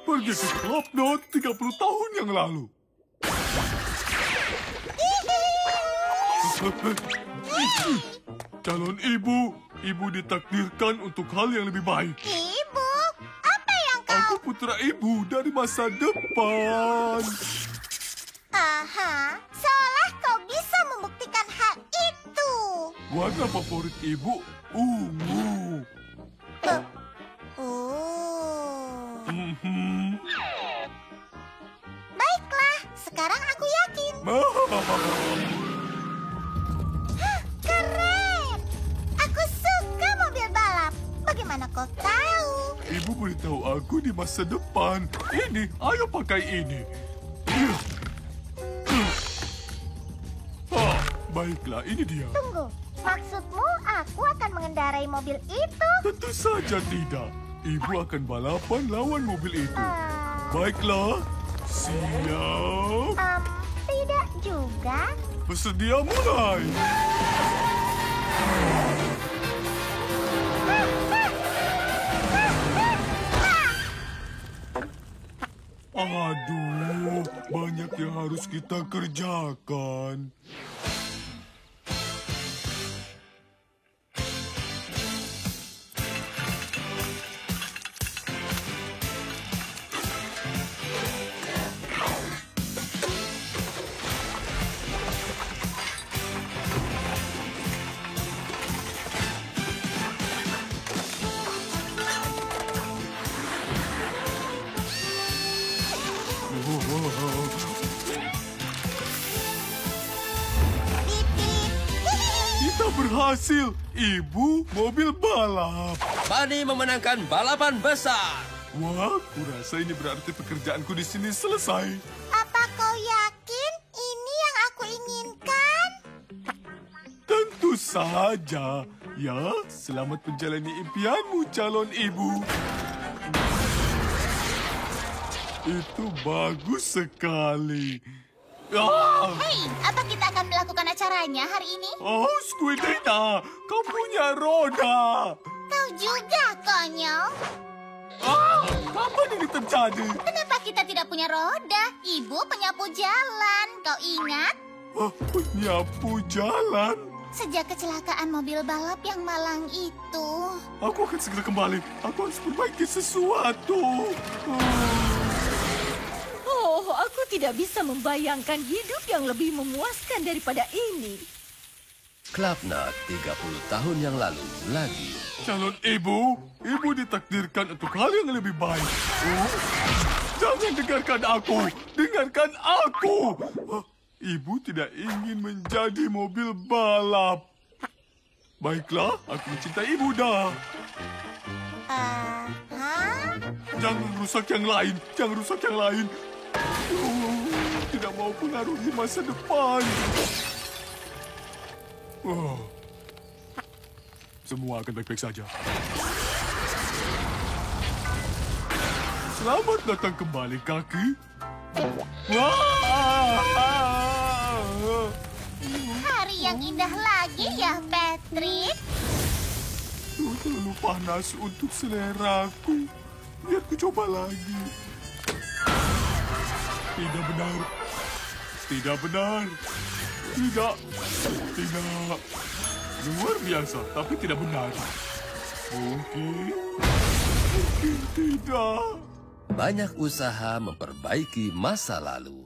Pergi ke Clubnut 30 tahun yang lalu. Calon ibu ditakdirkan untuk hal yang lebih baik. Ibu, apa yang kau... Aku putra ibu dari masa depan. Aha, seolah kau bisa membuktikan hal itu. Warna favorit ibu ungu. Baiklah, sekarang aku yakin. Keren! Aku suka mobil balap. Bagaimana kau tahu? Ibu beritahu aku di masa depan. Ini, ayo pakai ini. Baiklah, ini dia. Tunggu, maksudmu aku akan mengendarai mobil itu? Tentu saja tidak. Ibu akan balapan lawan mobil itu. Baiklah, siap. Tidak juga. Bersedia mulai. Aduh, banyak yang harus kita kerjakan. Kita berhasil. Ibu, mobil balap. Bunny memenangkan balapan besar. Wah, kurasa ini berarti pekerjaanku di sini selesai. Apa kau yakin ini yang aku inginkan? Tentu saja. Ya, selamat menjalani impianmu, calon ibu. Itu bagus sekali. Hei, apa kita akan melakukan acaranya hari ini? Oh, Squidina, kau punya roda. Kau juga, konyol. Kapan ini terjadi? Kenapa kita tidak punya roda? Ibu penyapu jalan, kau ingat? Penyapu jalan. Sejak kecelakaan mobil balap yang malang itu. Aku akan segera kembali. Aku harus perbaiki sesuatu. Oh, aku tidak bisa membayangkan hidup yang lebih memuaskan daripada ini. Clubnut 30 tahun yang lalu lagi. Calon ibu ditakdirkan untuk hal yang lebih baik. Jangan dengarkan aku. Dengarkan aku. Ibu tidak ingin menjadi mobil balap. Baiklah, aku mencintai ibu dah. Jangan rusak yang lain. Jangan rusak yang lain. Tidak mau pengaruhi masa depan. Semua akan baik-baik saja. Selamat datang kembali, kaki. Hari yang indah lagi ya, Patrick. Terlalu panas untuk seleraku. Biar ku coba lagi. Tidak benar. Tidak benar. Tidak. Tidak. Luar biasa, tapi tidak benar. Mungkin tidak. Banyak usaha memperbaiki masa lalu.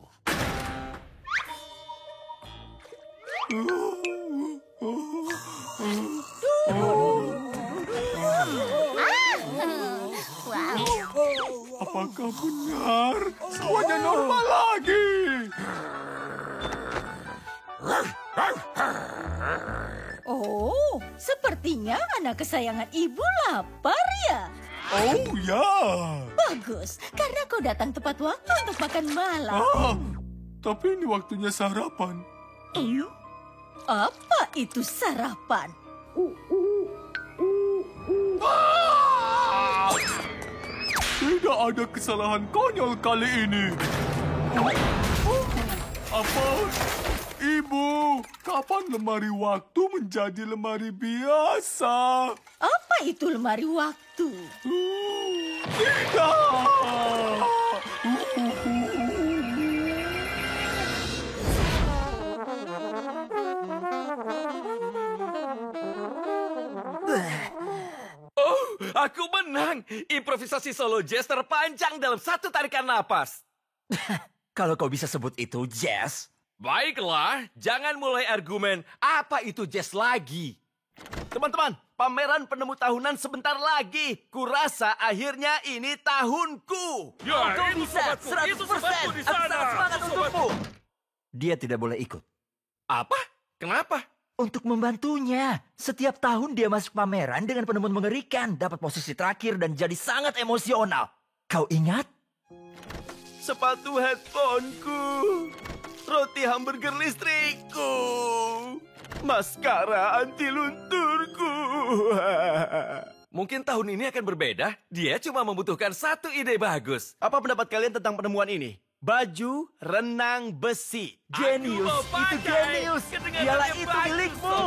Apakah benar? Semuanya normal lagi. Oh, sepertinya anak kesayangan ibu lapar ya. Oh ya. Bagus, karena kau datang tepat waktu untuk makan malam. Tapi ini waktunya sarapan. Apa itu sarapan? Tidak ada kesalahan konyol kali ini. Apa? Ibu, kapan lemari waktu menjadi lemari biasa? Apa itu lemari waktu? Tidak! Aku menang. Improvisasi solo jazz terpanjang dalam satu tarikan napas. Kalau kau bisa sebut itu jazz. Baiklah, jangan mulai argumen apa itu jazz lagi. Teman-teman, pameran penemu tahunan sebentar lagi. Kurasa akhirnya ini tahunku. Ya, kau bisa, 100%. Aku sangat semangat untukmu. Dia tidak boleh ikut. Apa? Kenapa? Untuk membantunya. Setiap tahun dia masuk pameran dengan penemuan mengerikan. Dapat posisi terakhir dan jadi sangat emosional. Kau ingat? Sepatu headphoneku. Roti hamburger listrikku. Maskara anti lunturku. Mungkin tahun ini akan berbeda. Dia cuma membutuhkan satu ide bagus. Apa pendapat kalian tentang penemuan ini? Baju renang besi. Genius, itu genius. Dialah itu milikmu.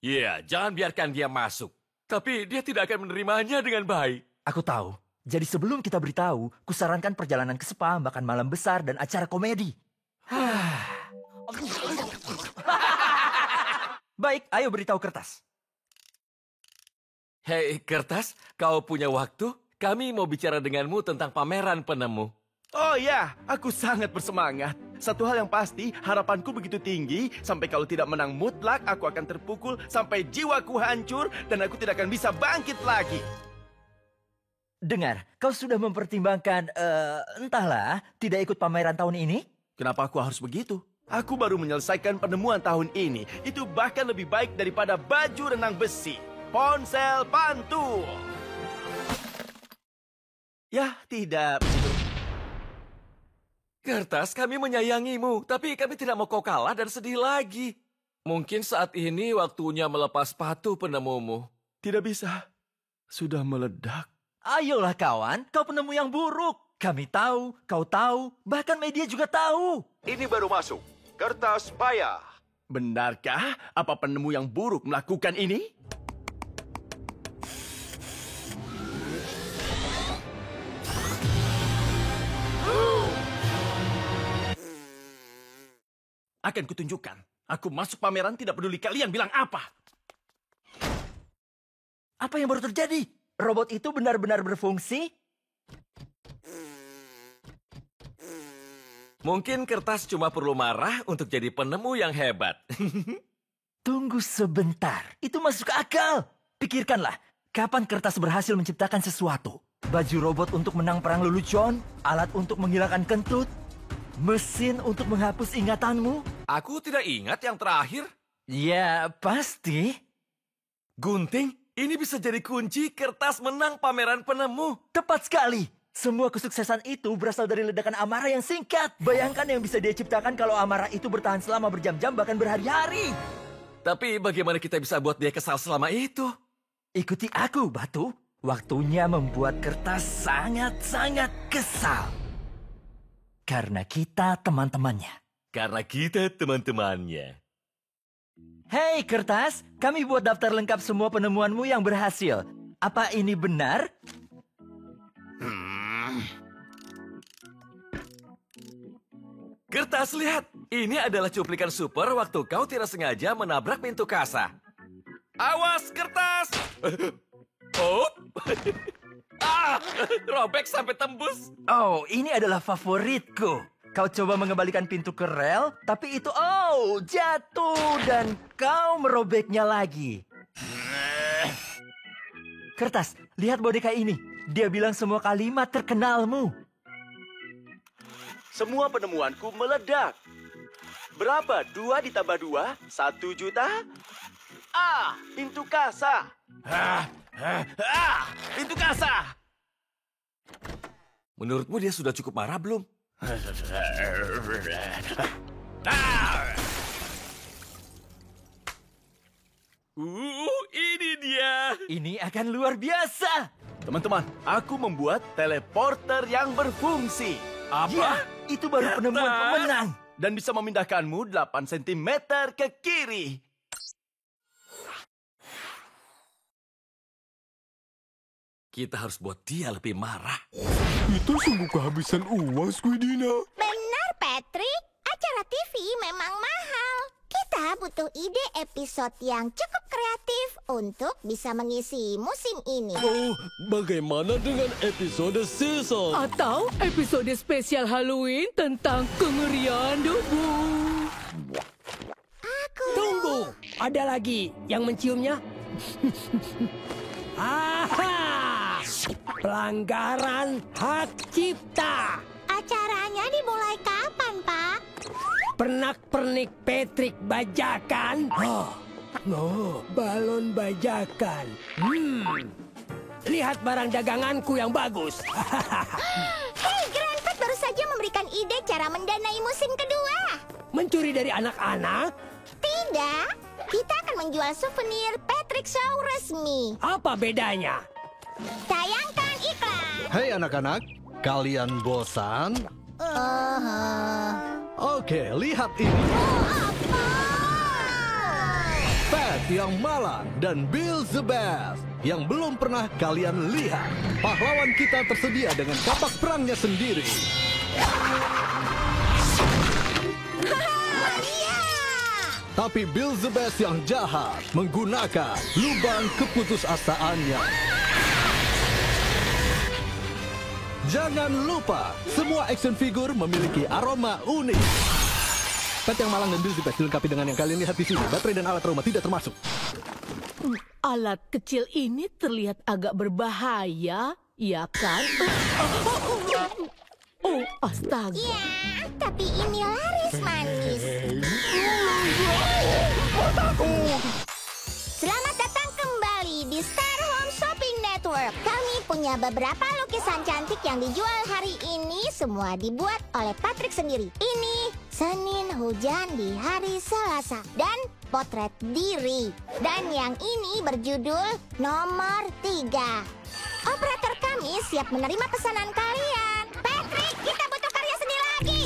Iya, jangan biarkan dia masuk. Tapi dia tidak akan menerimanya dengan baik. Aku tahu. Jadi sebelum kita beritahu, kusarankan perjalanan ke spa, makan malam besar, dan acara komedi. Baik, ayo beritahu Kertas. Hei, Kertas, kau punya waktu? Kami mau bicara denganmu tentang pameran penemu. Oh ya, aku sangat bersemangat. Satu hal yang pasti, harapanku begitu tinggi, sampai kalau tidak menang mutlak, aku akan terpukul sampai jiwaku hancur dan aku tidak akan bisa bangkit lagi. Dengar, kau sudah mempertimbangkan, entahlah, tidak ikut pameran tahun ini? Kenapa aku harus begitu? Aku baru menyelesaikan penemuan tahun ini. Itu bahkan lebih baik daripada baju renang besi. Ponsel pantul. Ya, tidak begitu. Kertas, kami menyayangimu, tapi kami tidak mau kau kalah dan sedih lagi. Mungkin saat ini waktunya melepas sepatu penemumu. Tidak bisa. Sudah meledak. Ayolah kawan, kau penemu yang buruk. Kami tahu, kau tahu, bahkan media juga tahu. Ini baru masuk. Kertas payah. Benarkah apa penemu yang buruk melakukan ini? Akan kutunjukkan. Aku masuk pameran tidak peduli kalian bilang apa. Apa yang baru terjadi? Robot itu benar-benar berfungsi? Mungkin Kertas cuma perlu marah untuk jadi penemu yang hebat. Tunggu sebentar, itu masuk akal. Pikirkanlah, kapan Kertas berhasil menciptakan sesuatu? Baju robot untuk menang perang lelucon, alat untuk menghilangkan kentut, mesin untuk menghapus ingatanmu? Aku tidak ingat yang terakhir. Ya, pasti. Gunting, ini bisa jadi kunci Kertas menang pameran penemu. Tepat sekali. Semua kesuksesan itu berasal dari ledakan amarah yang singkat. Bayangkan yang bisa dia ciptakan kalau amarah itu bertahan selama berjam-jam bahkan berhari-hari. Tapi bagaimana kita bisa buat dia kesal selama itu? Ikuti aku, Batu. Waktunya membuat Kertas sangat-sangat kesal. Karena kita teman-temannya. Karena kita teman-temannya. Hei Kertas, kami buat daftar lengkap semua penemuanmu yang berhasil. Apa ini benar? Kertas, lihat. Ini adalah cuplikan super waktu kau tidak sengaja menabrak pintu kasa. Awas, Kertas! Oh! Robek sampai tembus. Oh, ini adalah favoritku. Kau coba mengembalikan pintu ke rel, tapi itu, jatuh dan kau merobeknya lagi. Kertas, lihat boneka ini. Dia bilang semua kalimat terkenalmu. Semua penemuanku meledak. Berapa? 2 ditambah 2? 1 juta? Pintu kasa. Pintu kasa. Menurutmu dia sudah cukup marah belum? Ini dia. Ini akan luar biasa. Teman-teman, aku membuat teleporter yang berfungsi. Apa? Ya, itu baru penemuan pemenang. dan bisa memindahkanmu 8 cm ke kiri. Kita harus buat dia lebih marah. Itu sungguh kehabisan uang, Squidina. Benar, Patrick. Acara TV memang mahal. Kita butuh ide episode yang cukup kreatif untuk bisa mengisi musim ini. Oh, bagaimana dengan episode season? Atau episode spesial Halloween tentang kengerian debu. Tunggu, ada lagi yang menciumnya? Aha! Pelanggaran hak cipta. Acaranya dimulai kapan, Pak? Pernak-pernik Patrick bajakan. Oh, balon bajakan. Lihat barang daganganku yang bagus. Hei, Grandpa baru saja memberikan ide cara mendanai musim kedua. Mencuri dari anak-anak? Tidak, kita akan menjual souvenir Patrick Show resmi. Apa bedanya? Tayangkan iklan. Hei anak-anak, kalian bosan? Oke, lihat ini. Pat yang malang dan Bill the Best yang belum pernah kalian lihat. Pahlawan kita tersedia dengan kapak perangnya sendiri. Tapi Bill the Best yang jahat menggunakan lubang keputusasaannya. Jangan lupa, semua action figure memiliki aroma unik. Pat yang malang dan Bill the Best dilengkapi dengan yang kalian lihat di sini. Baterai dan alat rumah tidak termasuk. Alat kecil ini terlihat agak berbahaya, ya kan? Oh, astaga. Ya, tapi ini laris manis. Selamat datang kembali di Star Home Shopping Network. Kami punya beberapa lukisan cantik yang dijual hari ini. Semua dibuat oleh Patrick sendiri. Ini Senin hujan di hari Selasa dan potret diri. Dan yang ini berjudul nomor 3. Operator kami siap menerima pesanan kalian. Patrick, kita butuh karya seni lagi.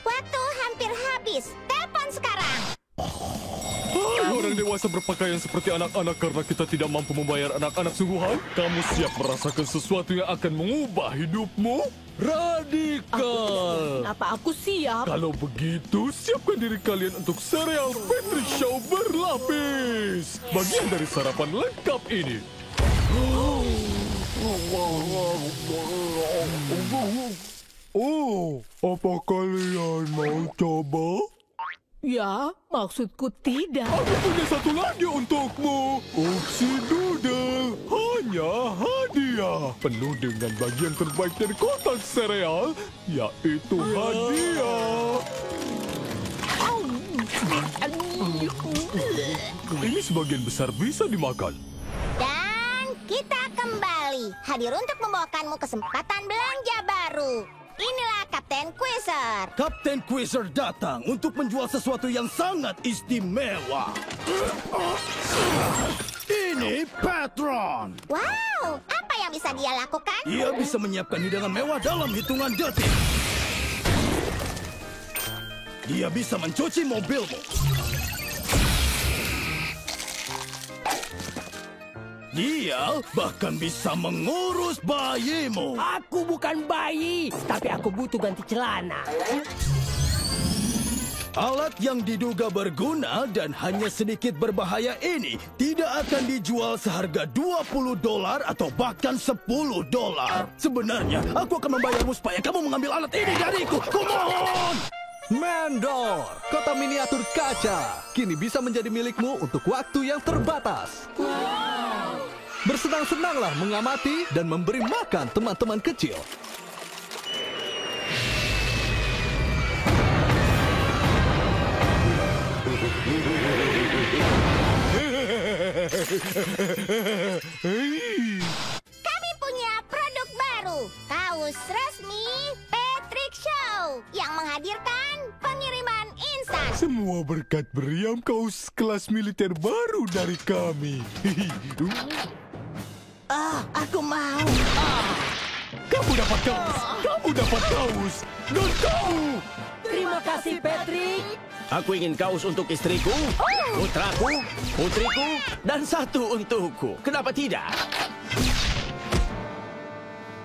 Waktu hampir habis. Telepon sekarang. Orang dewasa berpakaian seperti anak-anak karena kita tidak mampu membayar anak-anak sungguhan. Kamu siap merasakan sesuatu yang akan mengubah hidupmu? Radikal. Kenapa aku siap? Kalau begitu, siapkan diri kalian untuk serial Patrick Show berlapis. Bagian dari sarapan lengkap ini. Oh, apa kalian mau coba? Ya, maksudku tidak. Aku punya satu lagi untukmu. Oopsie Doodle. Hanya hadiah. Penuh dengan bagian terbaik dari kotak sereal, yaitu hadiah. Ini sebagian besar bisa dimakan. Dan kita kembali. Hadir untuk membawakanmu kesempatan belanja baru. Inilah Kapten Quizzer. Kapten Quizzer datang untuk menjual sesuatu yang sangat istimewa. Ini Patron. Wow, apa yang bisa dia lakukan? Ia bisa menyiapkan hidangan mewah dalam hitungan detik. Dia bisa mencuci mobilmu. Dia bahkan bisa mengurus bayimu. Aku bukan bayi, tapi aku butuh ganti celana. Alat yang diduga berguna dan hanya sedikit berbahaya ini tidak akan dijual seharga $20 atau bahkan $10. Sebenarnya, aku akan membayarmu supaya kamu mengambil alat ini dariku. Kumohon! Mandor, kota miniatur kaca, kini bisa menjadi milikmu untuk waktu yang terbatas. Bersenang-senanglah mengamati dan memberi makan teman-teman kecil. Kami punya produk baru. Kaos resmi Patrick Show yang menghadirkan pengiriman instan. Semua berkat meriam kaos kelas militer baru dari kami. Aku mau. Kamu dapat kaos. Kamu dapat kaos. Dan kau. Terima kasih, Patrick. Aku ingin kaos untuk istriku, putraku, putriku, dan satu untukku. Kenapa tidak?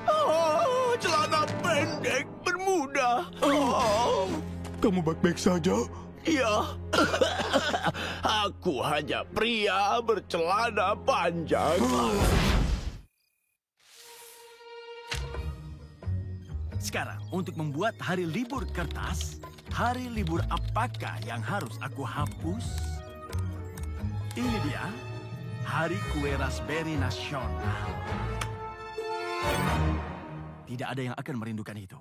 Oh, celana pendek bermuda. Oh. Kamu baik-baik saja? Ya, aku hanya pria bercelana panjang. Sekarang, untuk membuat hari libur kertas, hari libur apakah yang harus aku hapus? Ini dia, Hari Kue Raspberry Nasional. Tidak ada yang akan merindukan itu.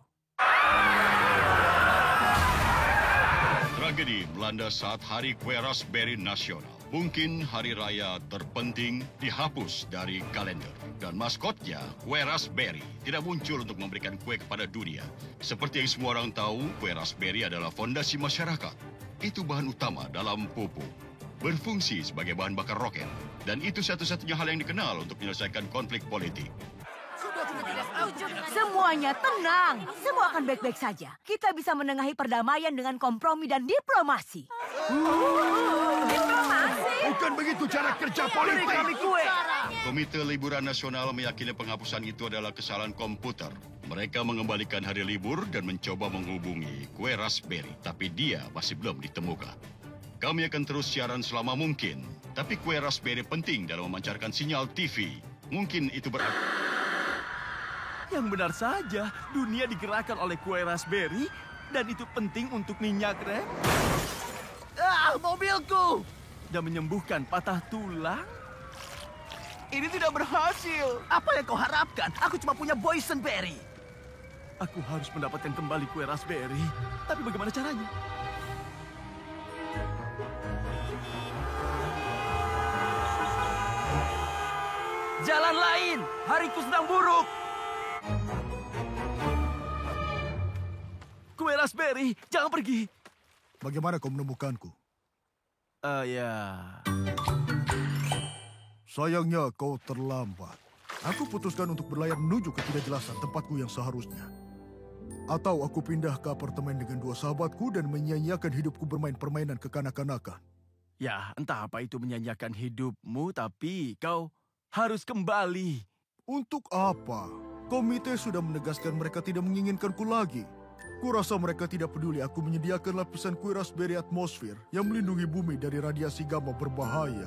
Tragedi melanda saat Hari Kue Raspberry Nasional. Mungkin hari raya terpenting dihapus dari kalender. Dan maskotnya, kue raspberry, tidak muncul untuk memberikan kue kepada dunia. Seperti yang semua orang tahu, kue raspberry adalah fondasi masyarakat. Itu bahan utama dalam pupuk. Berfungsi sebagai bahan bakar roket. Dan itu satu-satunya hal yang dikenal untuk menyelesaikan konflik politik. Semuanya tenang. Semua akan baik-baik saja. Kita bisa menengahi perdamaian dengan kompromi dan diplomasi. Diplomasi? Bukan begitu cara kerja politik. Beri kami kue. Komite Liburan Nasional meyakini penghapusan itu adalah kesalahan komputer. Mereka mengembalikan hari libur dan mencoba menghubungi kue raspberry. Tapi dia masih belum ditemukan. Kami akan terus siaran selama mungkin. Tapi kue raspberry penting dalam memancarkan sinyal TV. Mungkin itu berarti... Yang benar saja, dunia digerakkan oleh kue raspberry dan itu penting untuk minyak rem. Mobilku! Dan menyembuhkan patah tulang. Ini tidak berhasil. Apa yang kau harapkan? Aku cuma punya boysenberry. Aku harus mendapatkan kembali kue raspberry. Tapi bagaimana caranya? Jalan lain! Hariku sedang buruk! Kue raspberry, jangan pergi. Bagaimana kau menemukanku? Ya. Sayangnya kau terlambat. Aku putuskan untuk berlayar menuju ketidakjelasan tempatku yang seharusnya. Atau aku pindah ke apartemen dengan dua sahabatku dan menyia-nyiakan hidupku bermain permainan kekanak-kanakan. Ya, entah apa itu menyanyiakan hidupmu, tapi kau harus kembali. Untuk apa? Komite sudah menegaskan mereka tidak menginginkanku lagi. Kurasa mereka tidak peduli aku menyediakan lapisan kue raspberry atmosfer yang melindungi bumi dari radiasi gamma berbahaya.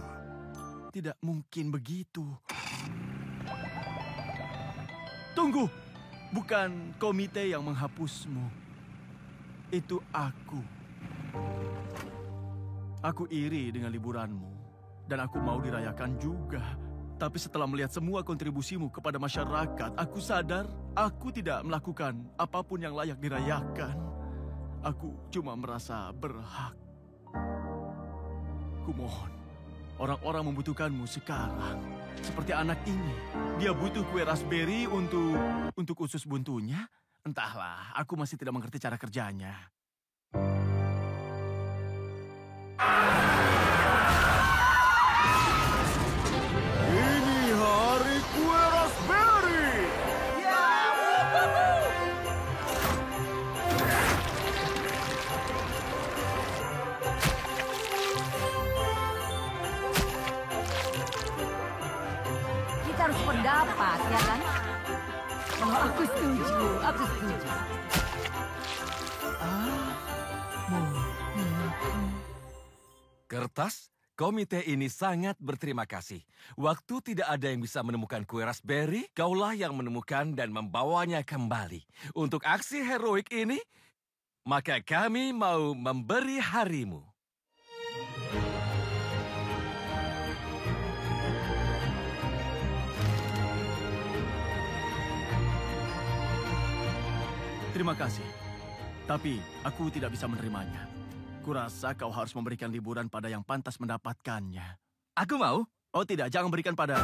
Tidak mungkin begitu. Tunggu, bukan komite yang menghapusmu. Itu aku. Aku iri dengan liburanmu, dan aku mau dirayakan juga. Tapi setelah melihat semua kontribusimu kepada masyarakat, aku sadar aku tidak melakukan apapun yang layak dirayakan. Aku cuma merasa berhak. Kumohon, orang-orang membutuhkanmu sekarang. Seperti anak ini, dia butuh kue raspberry untuk usus buntunya. Entahlah, aku masih tidak mengerti cara kerjanya. Harus pendapat, ya kan? Oh, aku setuju. Kertas, komite ini sangat berterima kasih. Waktu tidak ada yang bisa menemukan kue raspberry, kaulah yang menemukan dan membawanya kembali. Untuk aksi heroik ini, maka kami mau memberi harimu. Terima kasih. Tapi aku tidak bisa menerimanya. Kurasa kau harus memberikan liburan pada yang pantas mendapatkannya. Aku mau. Oh tidak, jangan berikan pada...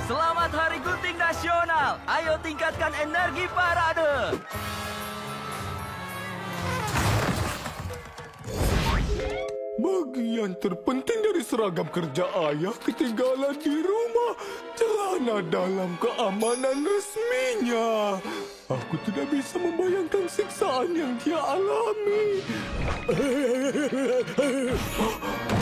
Selamat Hari Gunting Nasional. Ayo tingkatkan energi parade. Bagian terpenting dari seragam kerja ayah ketinggalan di rumah. Celana dalam keamanan resminya. Aku tidak bisa membayangkan siksaan yang dia alami.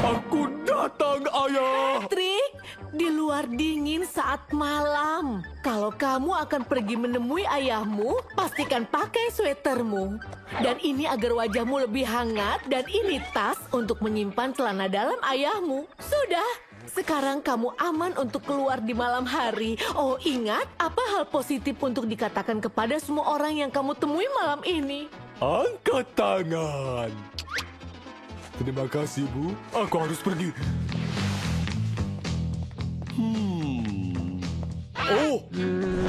Aku datang, ayah. Patrick, di luar dingin saat malam. Kalau kamu akan pergi menemui ayahmu, pastikan pakai sweatermu. Dan ini agar wajahmu lebih hangat, dan ini tas untuk menyimpan celana dalam ayahmu. Sudah. Sekarang kamu aman untuk keluar di malam hari. Oh, ingat, apa hal positif untuk dikatakan kepada semua orang yang kamu temui malam ini? Angkat tangan. Terima kasih, Bu. Aku harus pergi.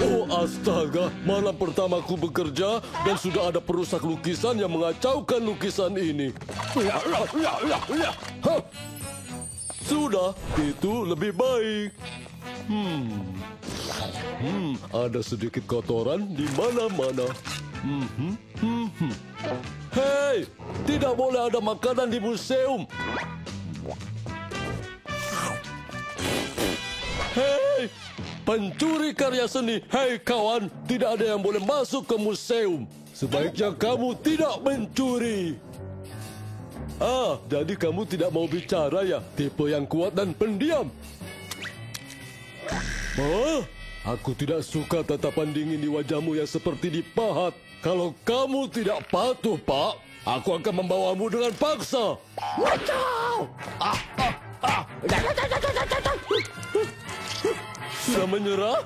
Oh, astaga. Malam pertamaku bekerja dan sudah ada perusak lukisan yang mengacaukan lukisan ini. Sudah, itu lebih baik. Ada sedikit kotoran di mana-mana. Hei, tidak boleh ada makanan di museum. Hei, pencuri karya seni. Hei kawan, tidak ada yang boleh masuk ke museum. Sebaiknya kamu tidak mencuri. Jadi kamu tidak mau bicara ya? Tipe yang kuat dan pendiam. Aku tidak suka tatapan dingin di wajahmu yang seperti dipahat. Kalau kamu tidak patuh, Pak, aku akan membawamu dengan paksa. Sudah menyerah?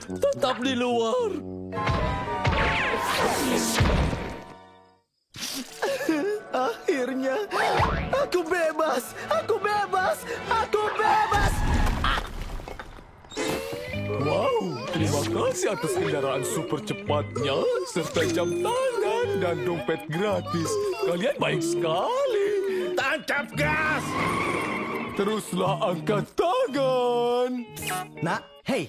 Tetap di luar. Akhirnya, aku bebas. Aku bebas. Aku bebas. Wow, terima kasih atas kendaraan super cepatnya, serta jam tangan dan dompet gratis. Kalian baik sekali. Tancap gas! Teruslah angkat tangan. Nak, hei,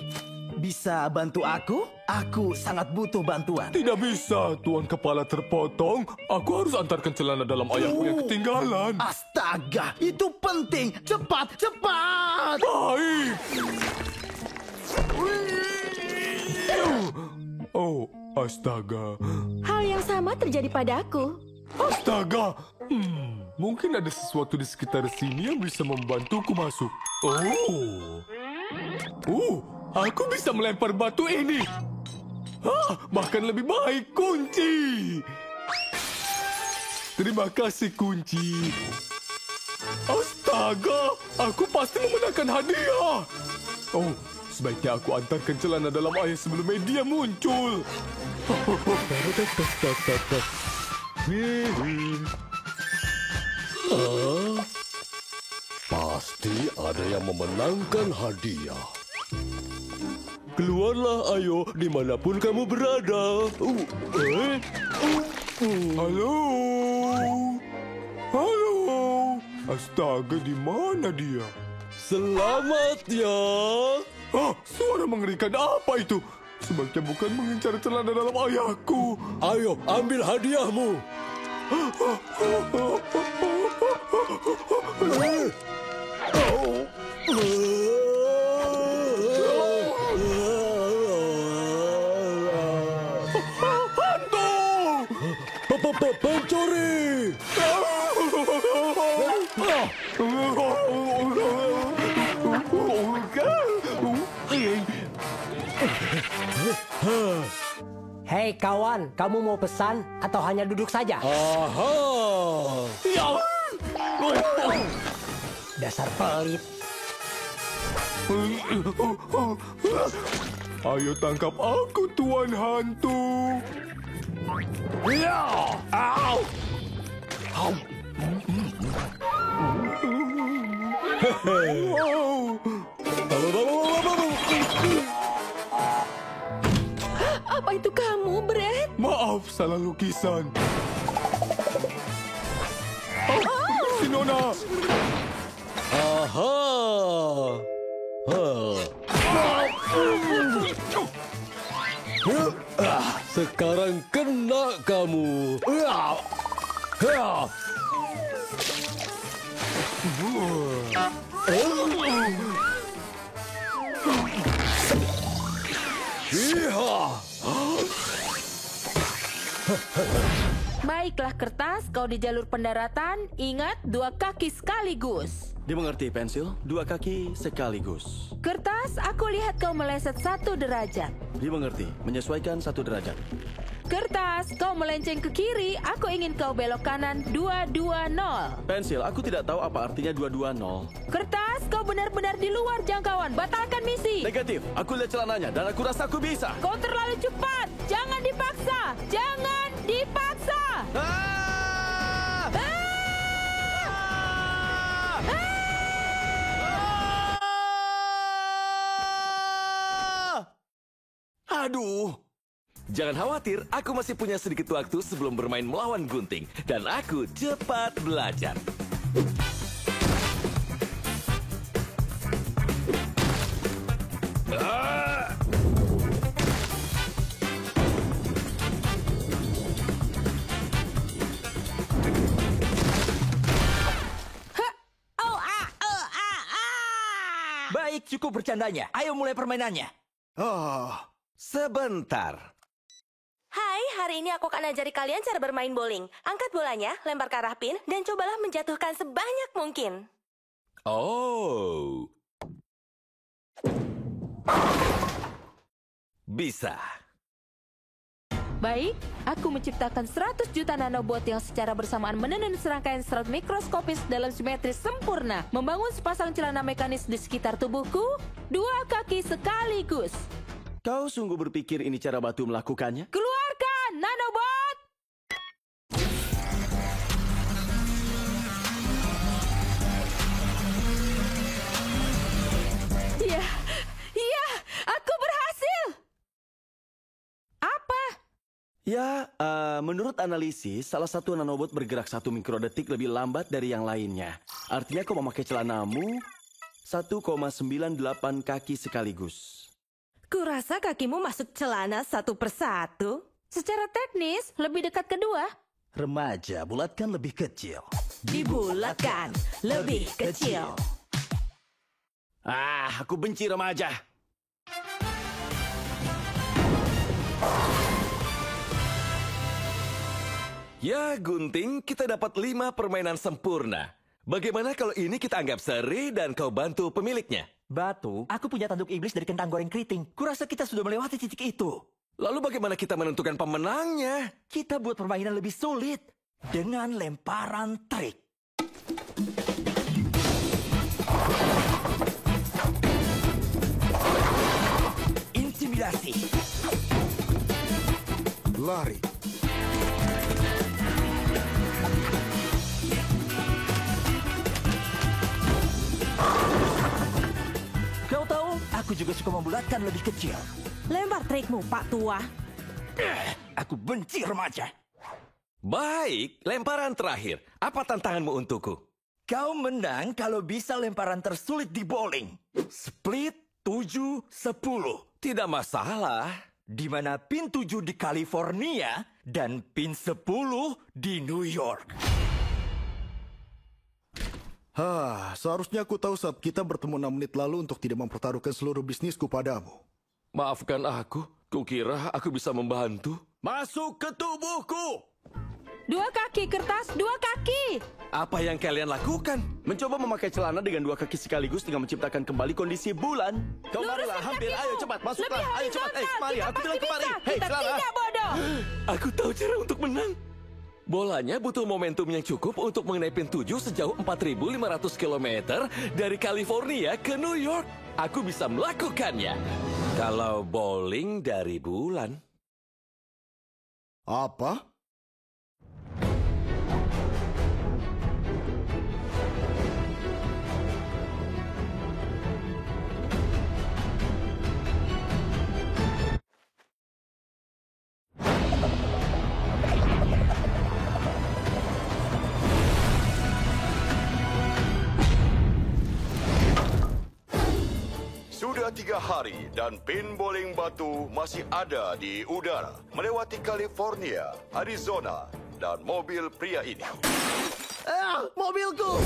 bisa bantu aku? Aku sangat butuh bantuan. Tidak bisa, Tuan Kepala terpotong. Aku harus antarkan celana dalam ayahku yang ketinggalan. Astaga, itu penting. Cepat, cepat! Baik. Oh, astaga. Hal yang sama terjadi padaku. Astaga. Mungkin ada sesuatu di sekitar sini yang bisa membantuku masuk. Aku bisa melempar batu ini. Bahkan lebih baik kunci. Terima kasih kunci. Astaga, aku pasti memenangkan hadiah. Sebaiknya aku antarkan celana dalam ayah sebelum media muncul. Pasti ada yang memenangkan hadiah. Keluarlah, ayo, dimanapun kamu berada. Halo? Halo? Astaga, di mana dia? Selamat ya. Suara mengerikan apa itu? Sebaiknya bukan mengincar celana dalam ayahku. Ayo, ambil hadiahmu. Pencuri! Hei kawan, kamu mau pesan atau hanya duduk saja? Dasar pelit. Ayo tangkap aku, Tuan Hantu. Apa itu kamu, Brett? Maaf, salah lukisan. Si Nona. Sekarang kena kamu. Baiklah Kertas, kau di jalur pendaratan. Ingat, 2 kaki sekaligus. Dimengerti, Pensil. 2 kaki sekaligus. Kertas, aku lihat kau meleset 1 derajat. Dimengerti. Menyesuaikan 1 derajat. Kertas, kau melenceng ke kiri. Aku ingin kau belok kanan 220. Pensil, aku tidak tahu apa artinya 220. Kertas, kau benar-benar di luar jangkauan. Batalkan misi. Negatif. Aku lihat celananya dan aku rasa aku bisa. Kau terlalu cepat. Jangan dipaksa. Jangan dipaksa. Aduh. Jangan khawatir, aku masih punya sedikit waktu sebelum bermain melawan gunting. Dan aku cepat belajar. Baik, cukup bercandanya. Ayo mulai permainannya. Sebentar. Hai, hari ini aku akan ajari kalian cara bermain bowling. Angkat bolanya, lempar ke arah pin, dan cobalah menjatuhkan sebanyak mungkin. Oh. Bisa. Baik, aku menciptakan 100 juta nanobot yang secara bersamaan menenun serangkaian serat mikroskopis dalam simetris sempurna. Membangun sepasang celana mekanis di sekitar tubuhku, 2 kaki sekaligus. Kau sungguh berpikir ini cara batu melakukannya? Keluarkan, nanobot! Ya, aku berhasil! Apa? Ya, menurut analisis, salah satu nanobot bergerak 1 mikrodetik lebih lambat dari yang lainnya. Artinya kau memakai celanamu 1,98 kaki sekaligus. Kurasa kakimu masuk celana 1 persatu. Secara teknis, lebih dekat kedua. Remaja, bulatkan lebih kecil. Dibulatkan lebih kecil. Aku benci remaja. Ya, gunting, kita dapat 5 permainan sempurna. Bagaimana kalau ini kita anggap seri dan kau bantu pemiliknya? Batu, aku punya tanduk iblis dari kentang goreng keriting. Kurasa kita sudah melewati titik itu. Lalu bagaimana kita menentukan pemenangnya? Kita buat permainan lebih sulit dengan lemparan trik. Intimidasi. Lari. Kau tahu, aku juga suka membulatkan lebih kecil. Lempar trikmu, Pak Tua. Aku benci remaja. Baik, lemparan terakhir. Apa tantanganmu untukku? Kau menang kalau bisa lemparan tersulit di bowling. Split 7-10. Tidak masalah. Di mana pin 7 di California dan pin 10 di New York. Seharusnya aku tahu saat kita bertemu 6 menit lalu untuk tidak mempertaruhkan seluruh bisnisku padamu. Maafkan aku. Kukira aku bisa membantu. Masuk ke tubuhku! 2 kaki, Kertas, 2 kaki! Apa yang kalian lakukan? Mencoba memakai celana dengan 2 kaki sekaligus dengan menciptakan kembali kondisi bulan. Kau marilah, hampir. Ayo cepat, masuklah. Ayo cepat. Mari, aku bilang kemari. Hei, celana. Tidak bodoh. Aku tahu cara untuk menang. Bolanya butuh momentum yang cukup untuk mengenai pin 7 sejauh 4.500 km dari California ke New York. Aku bisa melakukannya. Kalau bowling dari bulan. Apa? Sudah 3 hari dan pin bowling batu masih ada di udara, melewati California, Arizona, dan mobil pria ini. Mobilku!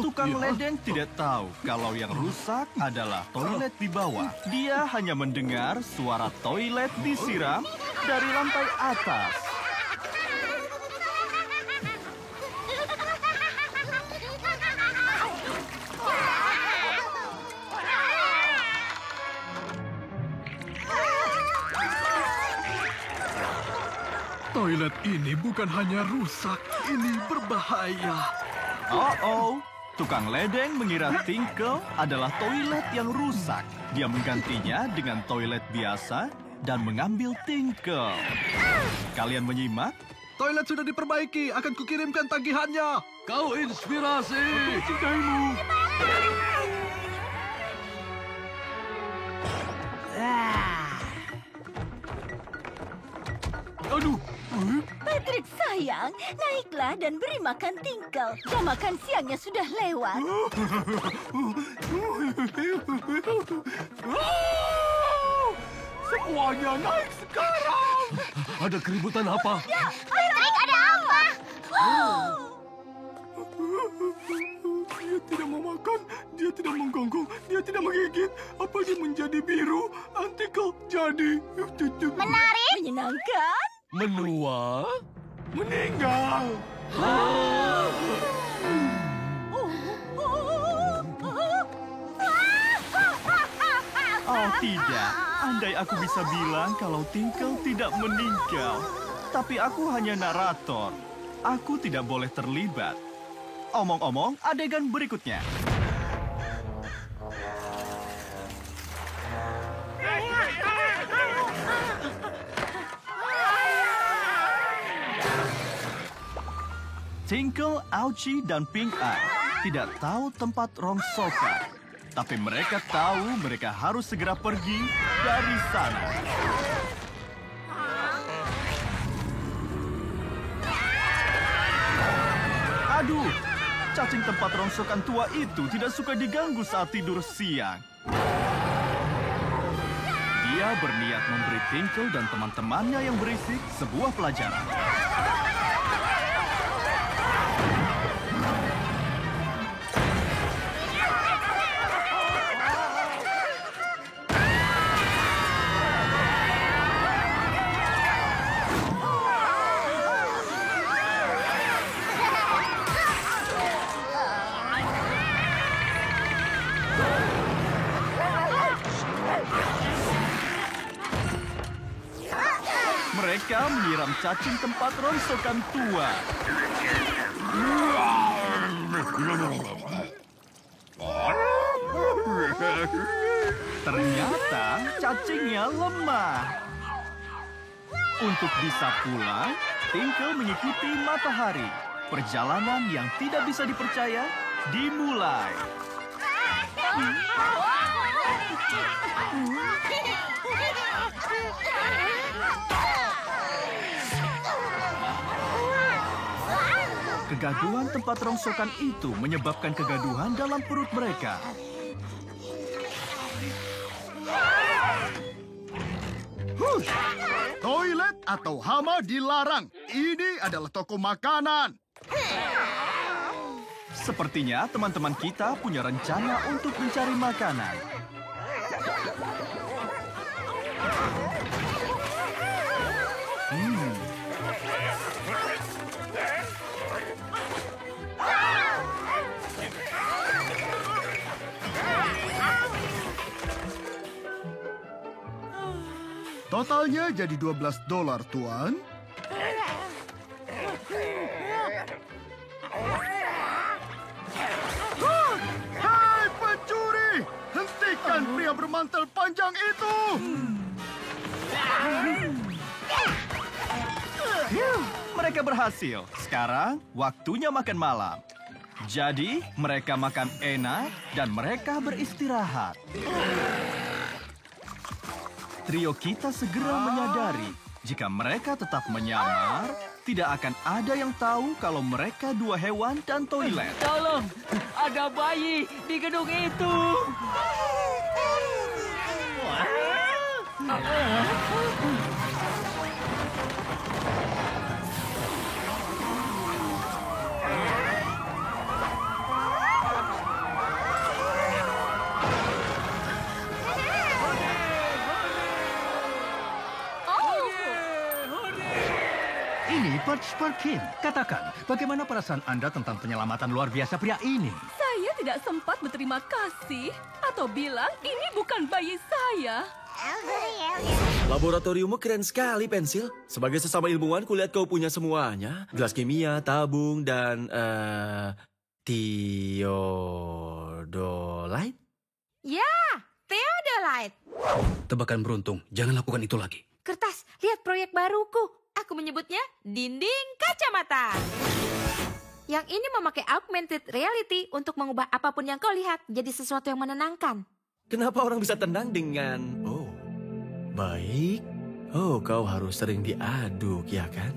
Tukang ledeng tidak tahu kalau yang rusak adalah toilet di bawah. Dia hanya mendengar suara toilet disiram dari lantai atas. Toilet ini bukan hanya rusak, ini berbahaya. Oh, tukang ledeng mengira Tinkle adalah toilet yang rusak. Dia menggantinya dengan toilet biasa dan mengambil Tinkle. Kalian menyimak? Toilet sudah diperbaiki, akan kukirimkan tagihannya. Kau inspirasi. Aku mencintaimu. Aduh. Patrick sayang, naiklah dan beri makan Tinkle. Jam makan siangnya sudah lewat. Semuanya naik sekarang. Ada keributan apa? Patrick, ada apa? Dia tidak mau makan, dia tidak menggonggong, dia tidak menggigit. Apa dia menjadi biru? Tinkle jadi. Menarik. Menyenangkan. Menua. Meninggal. Oh tidak, andai aku bisa bilang kalau Tinkle tidak meninggal. Tapi aku hanya narator. Aku tidak boleh terlibat. Omong-omong, adegan berikutnya. Tinkle, Ouchie, dan Pink Eye tidak tahu tempat rongsokan. Tapi mereka tahu mereka harus segera pergi dari sana. Aduh, cacing tempat rongsokan tua itu tidak suka diganggu saat tidur siang. Dia berniat memberi Tinkle dan teman-temannya yang berisik sebuah pelajaran. Mereka menyiram cacing tempat rongsokan tua. Ternyata cacingnya lemah. Untuk bisa pulang, Tinkle mengikuti matahari. Perjalanan yang tidak bisa dipercaya dimulai. Kegaduhan tempat rongsokan itu menyebabkan kegaduhan dalam perut mereka. Hush! Toilet atau hama dilarang. Ini adalah toko makanan. Sepertinya teman-teman kita punya rencana untuk mencari makanan. Totalnya jadi $12, Tuan. Hai, pencuri! Hentikan pria bermantel panjang itu! Mereka berhasil. Sekarang, waktunya makan malam. Jadi, mereka makan enak dan mereka beristirahat. Trio kita segera menyadari, jika mereka tetap menyamar, tidak akan ada yang tahu kalau mereka dua hewan dan toilet. Tolong, ada bayi di gedung itu. Ini Perkin. Katakan, bagaimana perasaan Anda tentang penyelamatan luar biasa pria ini? Saya tidak sempat berterima kasih atau bilang ini bukan bayi saya. Laboratoriummu keren sekali, Pensil. Sebagai sesama ilmuwan, kulihat kau punya semuanya. Gelas kimia, tabung, dan... Theodolite? Ya, Theodolite. Tebakan beruntung, jangan lakukan itu lagi. Kertas, lihat proyek baruku. Aku menyebutnya dinding kacamata. Yang ini memakai augmented reality untuk mengubah apapun yang kau lihat jadi sesuatu yang menenangkan. Kenapa orang bisa tenang dengan... Oh, baik. Oh, kau harus sering diaduk, ya kan?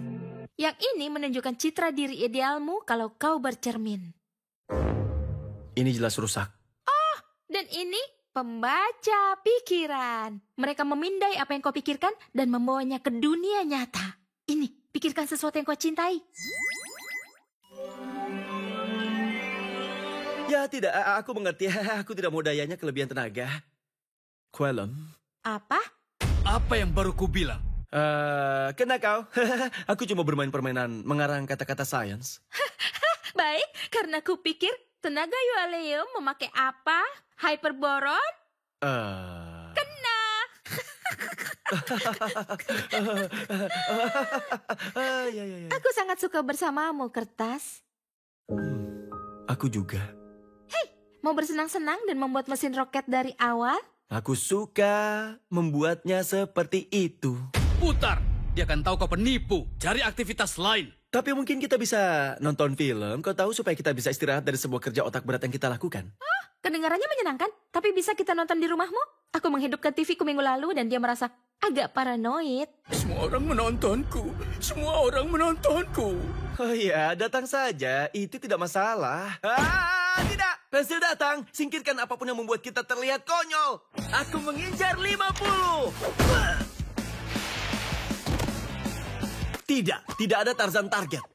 Yang ini menunjukkan citra diri idealmu kalau kau bercermin. Ini jelas rusak. Oh, dan ini pembaca pikiran. Mereka memindai apa yang kau pikirkan dan membawanya ke dunia nyata. Ini, pikirkan sesuatu yang kau cintai. Ya, tidak. Aku mengerti. Aku tidak mau dayanya kelebihan tenaga. Quellum. Apa? Apa yang baru ku bilang? Kena kau. Aku cuma bermain permainan mengarang kata-kata sains. Baik, karena ku pikir tenaga Yualeum memakai apa? Hyperboron? Kena. Aku sangat suka bersamamu, Kertas. Aku juga. Hei, mau bersenang-senang dan membuat mesin roket dari awal? Aku suka membuatnya seperti itu. Putar, dia akan tahu kau penipu. Cari aktivitas lain. Tapi mungkin kita bisa nonton film. Kau tahu supaya kita bisa istirahat dari sebuah kerja otak berat yang kita lakukan. Kedengarannya menyenangkan, tapi bisa kita nonton di rumahmu? Aku menghidupkan TV-ku minggu lalu dan dia merasa agak paranoid. Semua orang menontonku. Semua orang menontonku. Oh iya, datang saja. Itu tidak masalah. Tidak. Pensil datang. Singkirkan apapun yang membuat kita terlihat konyol. Aku mengincar 50. Tidak ada Tarzan target.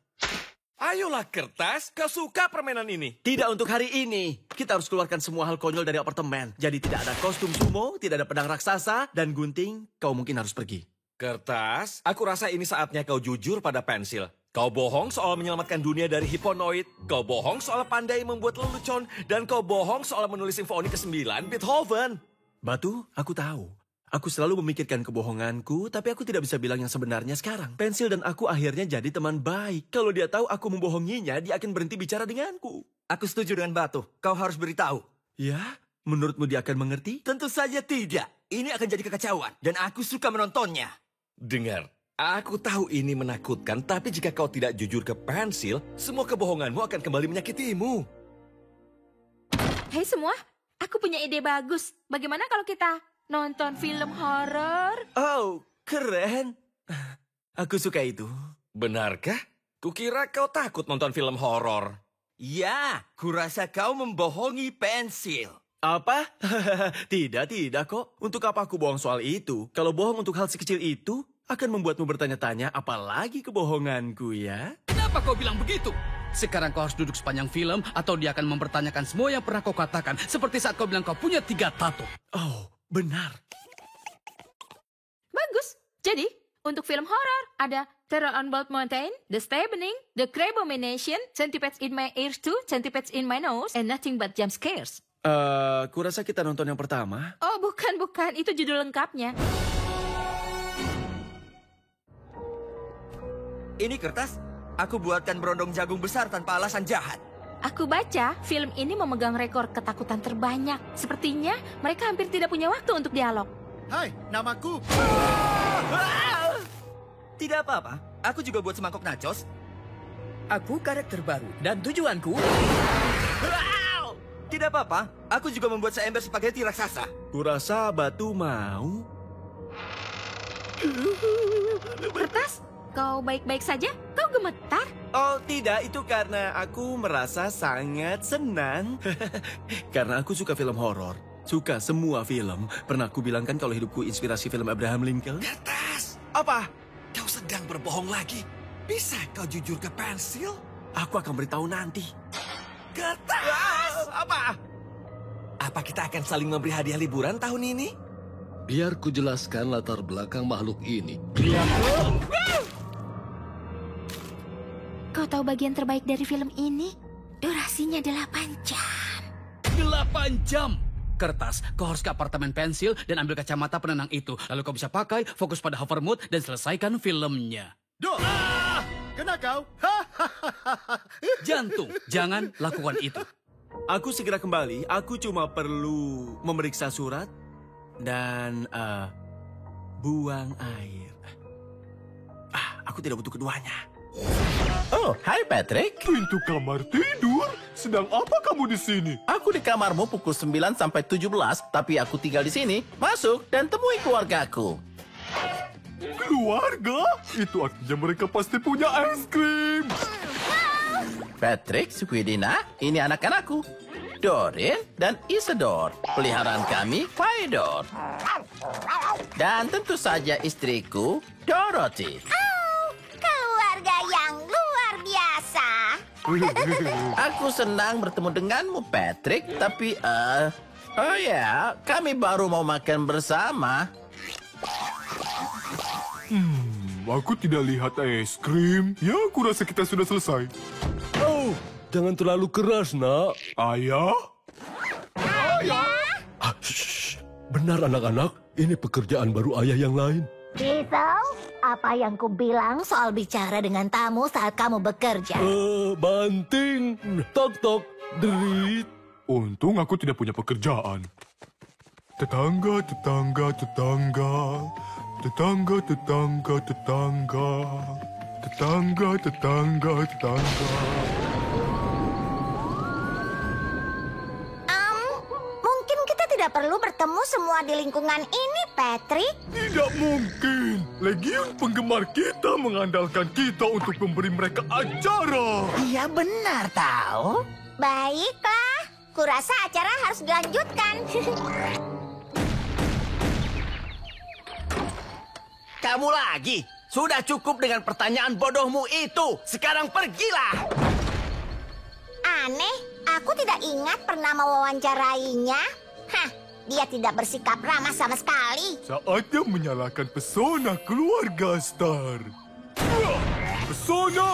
Ayolah, Kertas. Kau suka permainan ini? Tidak untuk hari ini. Kita harus keluarkan semua hal konyol dari apartemen. Jadi tidak ada kostum sumo, tidak ada pedang raksasa, dan gunting. Kau mungkin harus pergi. Kertas, aku rasa ini saatnya kau jujur pada Pensil. Kau bohong soal menyelamatkan dunia dari hiponoid. Kau bohong soal pandai membuat lelucon. Dan kau bohong soal menulis simfoni ke-9 Beethoven. Batu, aku tahu. Aku selalu memikirkan kebohonganku, tapi aku tidak bisa bilang yang sebenarnya sekarang. Pensil dan aku akhirnya jadi teman baik. Kalau dia tahu aku membohonginya, dia akan berhenti bicara denganku. Aku setuju dengan Batu. Kau harus beritahu. Ya? Menurutmu dia akan mengerti? Tentu saja tidak. Ini akan jadi kekacauan, dan aku suka menontonnya. Dengar, aku tahu ini menakutkan, tapi jika kau tidak jujur ke Pensil, semua kebohonganmu akan kembali menyakitimu. Hei semua, aku punya ide bagus. Bagaimana kalau kita nonton film horor? Oh, keren. Aku suka itu. Benarkah? Kukira kau takut nonton film horor. Ya, kurasa kau membohongi Pensil. Apa? Tidak kok. Untuk apa aku bohong soal itu? Kalau bohong untuk hal sekecil itu, akan membuatmu bertanya-tanya apalagi kebohonganku ya. Kenapa kau bilang begitu? Sekarang kau harus duduk sepanjang film atau dia akan mempertanyakan semua yang pernah kau katakan. Seperti saat kau bilang kau punya 3 tato. Oh, benar. Bagus. Jadi, untuk film horor ada Terror on Bald Mountain, The Stabbing, The Crabomination, Centipedes in My Ears 2, Centipedes in My Nose, and Nothing But Jump Scares. Kurasa kita nonton yang pertama. Oh, bukan. Itu judul lengkapnya. Ini kertas, aku buatkan berondong jagung besar tanpa alasan jahat. Aku baca, film ini memegang rekor ketakutan terbanyak. Sepertinya mereka hampir tidak punya waktu untuk dialog. Hai, namaku. Tidak apa-apa, aku juga buat semangkok nachos. Aku karakter baru dan tujuanku... Tidak apa-apa, aku juga membuat seember spaghetti raksasa. Kurasa Batu mau. Kertas, kau baik-baik saja? Kau gemetar? Oh tidak, itu karena aku merasa sangat senang. Karena aku suka film horor. Suka semua film. Pernah aku bilangkan kalau hidupku inspirasi film Abraham Lincoln? Kertas! Apa? Kau sedang berbohong lagi. Bisa kau jujur ke pensil? Aku akan beritahu nanti. Kertas! Apa? Apa kita akan saling memberi hadiah liburan tahun ini? Biar ku jelaskan latar belakang makhluk ini. Kau tahu bagian terbaik dari film ini? Durasinya 8 jam. 8 jam! Kertas, kau harus ke apartemen pensil dan ambil kacamata penenang itu. Lalu kau bisa pakai, fokus pada hovermood dan selesaikan filmnya. Kena kau? Jantung, jangan lakukan itu. Aku segera kembali. Aku cuma perlu memeriksa surat dan buang air. Aku tidak butuh keduanya. Oh, hai Patrick. Pintu kamar tidur? Sedang apa kamu di sini? Aku di kamarmu pukul 9 sampai 17, tapi aku tinggal di sini. Masuk dan temui keluargaku. Keluarga? Itu artinya mereka pasti punya es krim. Patrick, Squidina, ini anak-anakku. Dorin dan Isidore. Peliharaan kami, Faidor. Dan tentu saja istriku, Dorothy. Keluarga yang luar biasa. Aku senang bertemu denganmu, Patrick. Tapi, oh ya, kami baru mau makan bersama. Aku tidak lihat es krim. Ya, aku rasa kita sudah selesai. Oh, jangan terlalu keras, nak. Ayah? Ayah? Benar, anak-anak. Ini pekerjaan baru ayah yang lain. Diesel, apa yang ku bilang soal bicara dengan tamu saat kamu bekerja? Banting. Tok-tok. Derit. Untung aku tidak punya pekerjaan. Tetangga, tetangga, tetangga. Tetangga, tetangga, tetangga. Tetangga, tetangga, tetangga. Mungkin kita tidak perlu bertemu semua di lingkungan ini, Patrick. Tidak mungkin. Legiun penggemar kita mengandalkan kita untuk memberi mereka acara. Iya benar, tahu. Baiklah, kurasa acara harus dilanjutkan. Kamu lagi? Sudah cukup dengan pertanyaan bodohmu itu. Sekarang pergilah. Aneh, aku tidak ingat pernah mewawancarainya. Hah, dia tidak bersikap ramah sama sekali. Saatnya menyalakan pesona keluarga Star. Pesona!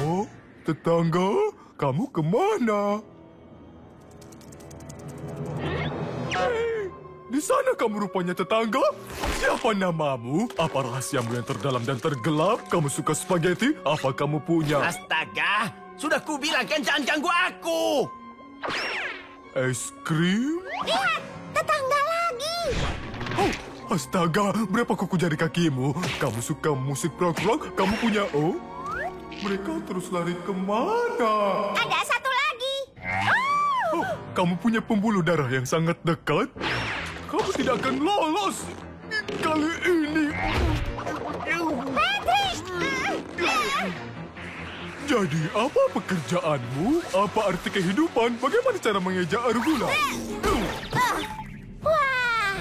Oh, tetangga, kamu kemana? Di sana kamu rupanya tetangga. Siapa namamu? Apa rahasiamu yang terdalam dan tergelap? Kamu suka spaghetti? Apa kamu punya? Astaga, sudah kubilang kan jangan ganggu aku. Es krim? Lihat, tetangga lagi. Oh, astaga, berapa kuku jari kakimu? Kamu suka musik rock? Kamu punya Mereka terus lari kemana? Ada satu lagi. Oh, kamu punya pembuluh darah yang sangat dekat? Kamu tidak akan lolos kali ini. Patrick! Jadi, apa pekerjaanmu? Apa arti kehidupan? Bagaimana cara mengeja Argula? Wah!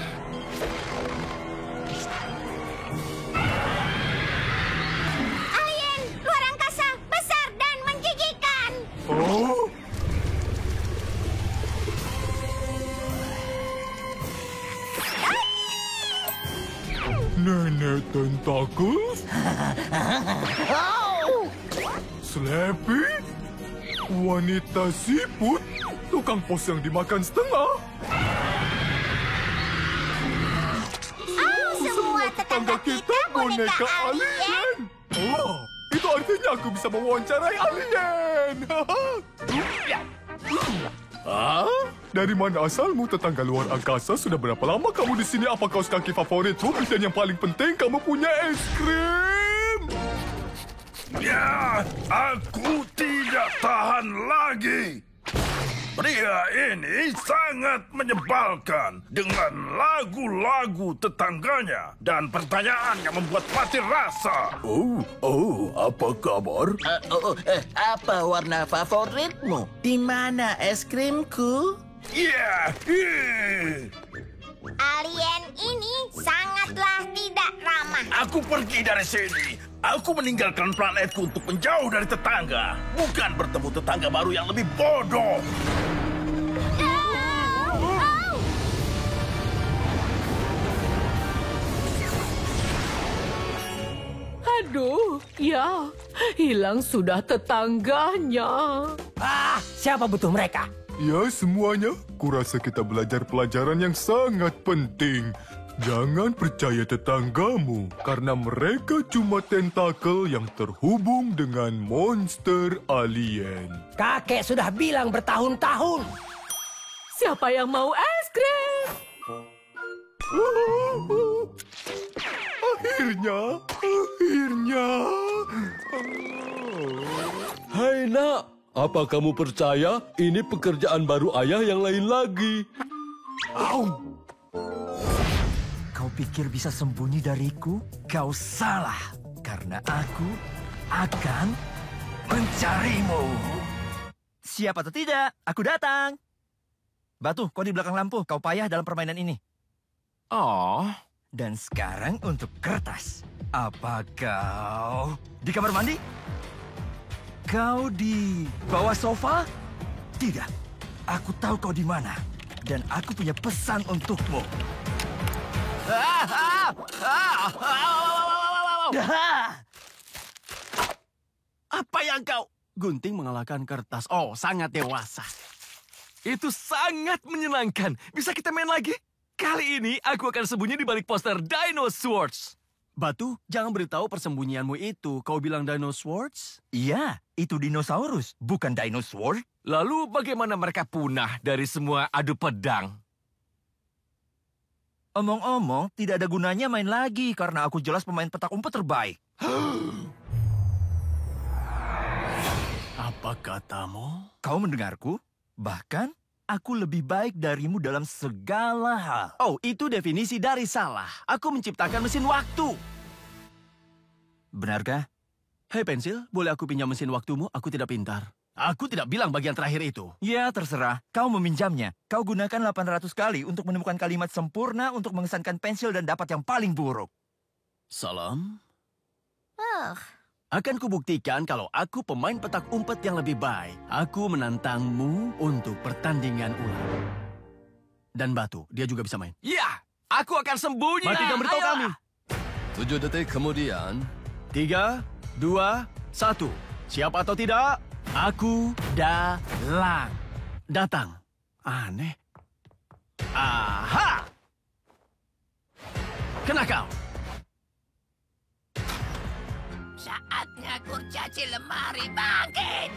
Alien, luar angkasa, besar dan menjijikan. Oh? Nenek tentakel? Slappy? Wanita siput? Tukang pos yang dimakan setengah? Semua tetangga kita boneka alien. Oh, itu artinya aku bisa mewawancarai alien. Dari mana asalmu, tetangga luar angkasa? Sudah berapa lama kamu di sini? Apa kaos kaki favoritmu? Dan yang paling penting, kamu punya es krim. Ya, aku tidak tahan lagi. Pria ini sangat menyebalkan dengan lagu-lagu tetangganya dan pertanyaan yang membuat mati rasa. Apa kabar? Apa warna favoritmu? Di mana es krimku? Alien ini sangatlah tidak ramah. Aku pergi dari sini. Aku meninggalkan planetku untuk menjauh dari tetangga. Bukan bertemu tetangga baru yang lebih bodoh. Aduh, ya, hilang sudah tetangganya. Siapa butuh mereka? Ya, semuanya. Kurasa kita belajar pelajaran yang sangat penting. Jangan percaya tetanggamu, karena mereka cuma tentakel yang terhubung dengan monster alien. Kakek sudah bilang bertahun-tahun. Siapa yang mau es krim? Akhirnya. Hai nak, apa kamu percaya ini pekerjaan baru ayah yang lain lagi? Kau pikir bisa sembunyi dariku? Kau salah, karena aku akan mencarimu. Siap atau tidak, aku datang. Batu, kau di belakang lampu. Kau payah dalam permainan ini. Oh. Dan sekarang untuk kertas. Apa kau di kamar mandi? Kau di bawah sofa? Tidak. Aku tahu kau di mana. Dan aku punya pesan untukmu. Apa yang kau... Gunting mengalahkan kertas. Oh, sangat dewasa. Itu sangat menyenangkan. Bisa kita main lagi? Kali ini aku akan sembunyi di balik poster Dino Swords. Batu, jangan beritahu persembunyianmu itu. Kau bilang Dino Swords? Iya, itu dinosaurus, bukan dinosaur. Lalu bagaimana mereka punah dari semua adu pedang? Omong-omong, tidak ada gunanya main lagi karena aku jelas pemain petak umpet terbaik. Apa katamu? Kau mendengarku? Bahkan, aku lebih baik darimu dalam segala hal. Oh, itu definisi dari salah. Aku menciptakan mesin waktu. Benarkah? Hei pensil, boleh aku pinjam mesin waktumu? Aku tidak pintar. Aku tidak bilang bagian terakhir itu. Ya, terserah. Kau meminjamnya. Kau gunakan 800 kali untuk menemukan kalimat sempurna untuk mengesankan pensil dan dapat yang paling buruk. Salam. Akan kubuktikan kalau aku pemain petak umpet yang lebih baik. Aku menantangmu untuk pertandingan ulang. Dan Batu, dia juga bisa main. Ya, aku akan sembunyi. Matikan beritahu kami. 7 detik kemudian. 3, 2, 1. Siap atau tidak? Aku datang. Aneh. Aha! Kena kau. Saatnya kurcaci lemari bangkit.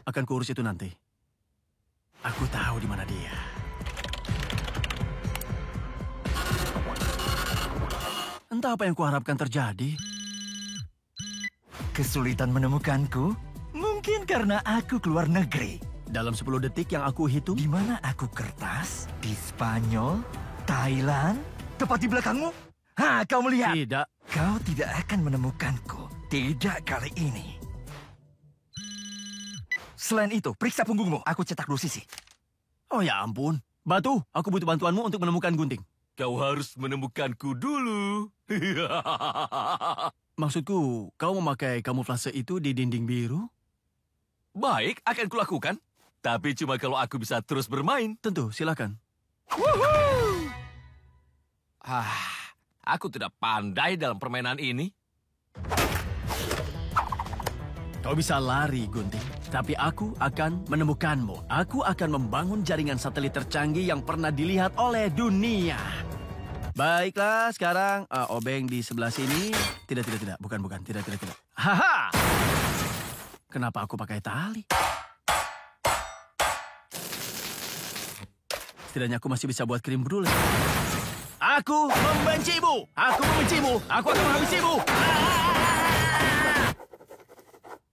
Akan kurus itu nanti. Aku tahu di mana dia. Entah apa yang kuharapkan terjadi. Kesulitan menemukanku? Mungkin karena aku keluar negeri. Dalam 10 detik yang aku hitung. Di mana aku kertas? Di Spanyol? Thailand? Tepat di belakangmu? Ha, kau melihat? Tidak. Kau tidak akan menemukanku. Tidak kali ini. Selain itu, periksa punggungmu. Aku cetak 2 sisi. Oh ya ampun. Batu, aku butuh bantuanmu untuk menemukan gunting. Kau harus menemukanku dulu. Maksudku, kau memakai kamuflase itu di dinding biru? Baik, akan kulakukan. Tapi cuma kalau aku bisa terus bermain. Tentu, silakan. Aku tidak pandai dalam permainan ini. Kau bisa lari, Gunting. Tapi aku akan menemukanmu. Aku akan membangun jaringan satelit tercanggih yang pernah dilihat oleh dunia. Baiklah, sekarang obeng di sebelah sini. Tidak. Bukan. Tidak. Haha! Kenapa aku pakai tali? Setidaknya aku masih bisa buat krim brulee. Aku membencimu! Aku akan menghabisimu!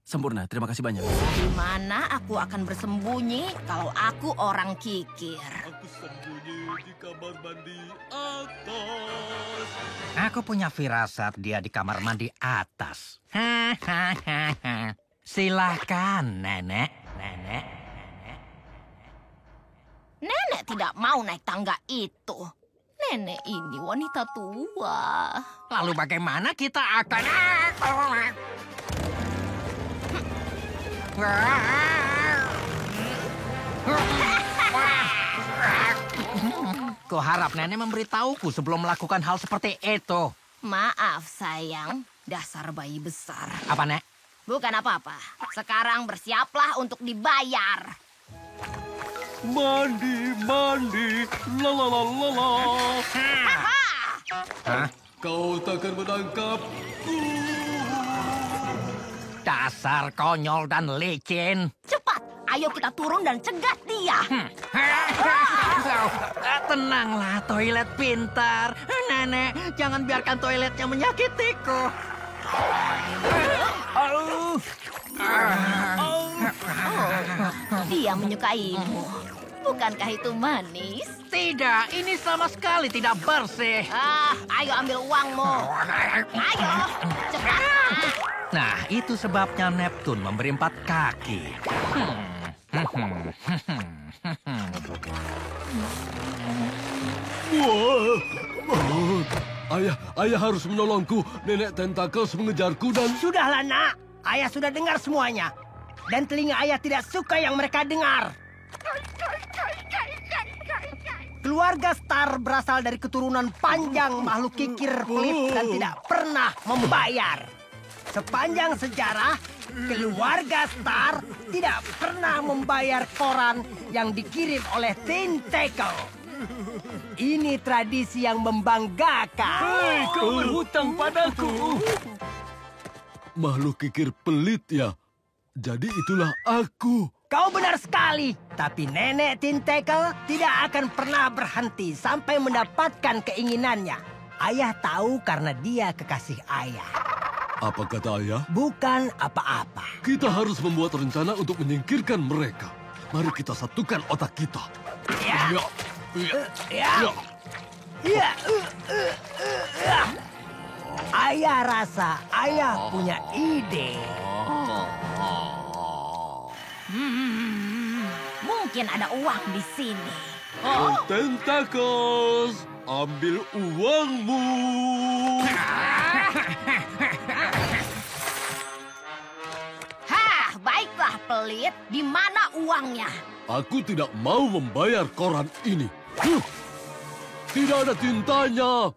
Sempurna, terima kasih banyak. Di mana aku akan bersembunyi kalau aku orang kikir? Aku sembunyi di kamar mandi atas. Aku punya firasat dia di kamar mandi atas. Silakan, nenek. tidak mau naik tangga itu. Nenek ini wanita tua. Lalu bagaimana kita akan... Kuharap nenek memberitahuku sebelum melakukan hal seperti itu. Maaf, sayang. Dasar bayi besar. Apa, Nek? Bukan apa-apa. Sekarang bersiaplah untuk dibayar. Mandi, la la la la la. Hah? Kau takkan menangkapku. Dasar konyol dan licin. Cepat, ayo kita turun dan cegat dia. Tenanglah, toilet pintar. Nenek, jangan biarkan toiletnya menyakitiku. Dia menyukaimu. Bukankah itu manis? Tidak, ini sama sekali tidak bersih. Ayo ambil uangmu. Ayo, cepat. Nah, itu sebabnya Neptune memberi 4 kaki. Ayah harus menolongku. Nenek Tentacles mengejarku dan... Sudahlah, nak. Ayah sudah dengar semuanya. Dan telinga ayah tidak suka yang mereka dengar. Keluarga Star berasal dari keturunan panjang makhluk kikir pelit dan tidak pernah membayar. Sepanjang sejarah, keluarga Star tidak pernah membayar koran yang dikirim oleh Tentacle. Ini tradisi yang membanggakan. Hei, kau berhutang padaku. Makhluk kikir pelit ya. Jadi itulah aku. Kau benar sekali. Tapi Nenek Tentacle tidak akan pernah berhenti sampai mendapatkan keinginannya. Ayah tahu karena dia kekasih ayah. Apa kata ayah? Bukan apa-apa. Kita harus membuat rencana untuk menyingkirkan mereka. Mari kita satukan otak kita. Ya. Ayah rasa ayah punya ide. Mungkin ada uang di sini. Tentacles, ambil uangmu. Baiklah pelit. Di mana uangnya? Aku tidak mau membayar koran ini. Tidak ada tintanya.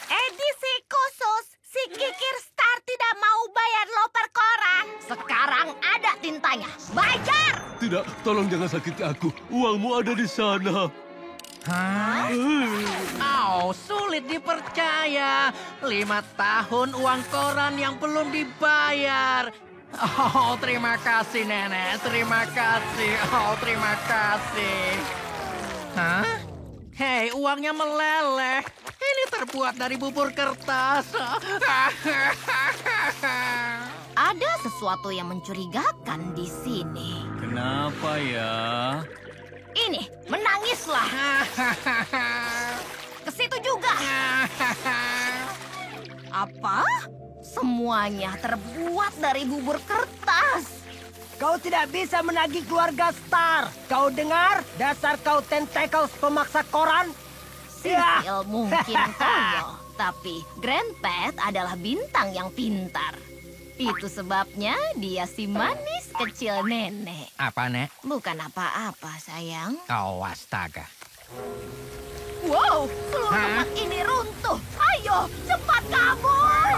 Edisi khusus. Si Kikir Star tidak mau bayar loper koran. Sekarang ada tintanya. Bayar! Tidak, tolong jangan sakiti aku. Uangmu ada di sana. Hah? Sulit dipercaya. 5 tahun uang koran yang belum dibayar. Oh, terima kasih, Nenek. Terima kasih. Oh, terima kasih. Hah? Hei, uangnya meleleh. Ini terbuat dari bubur kertas. Ada sesuatu yang mencurigakan di sini. Kenapa ya? Ini, menangislah. Ke situ juga. Apa? Semuanya terbuat dari bubur kertas. Kau tidak bisa menagih keluarga Star. Kau dengar? Dasar kau Tentacles pemaksa koran. Sisil mungkin konyol, tapi Grandpet adalah bintang yang pintar. Itu sebabnya dia si manis kecil nenek. Apa, Nek? Bukan apa-apa, sayang. Oh, astaga. Wow, seluruh tempat ini runtuh. Ayo, cepat kabur.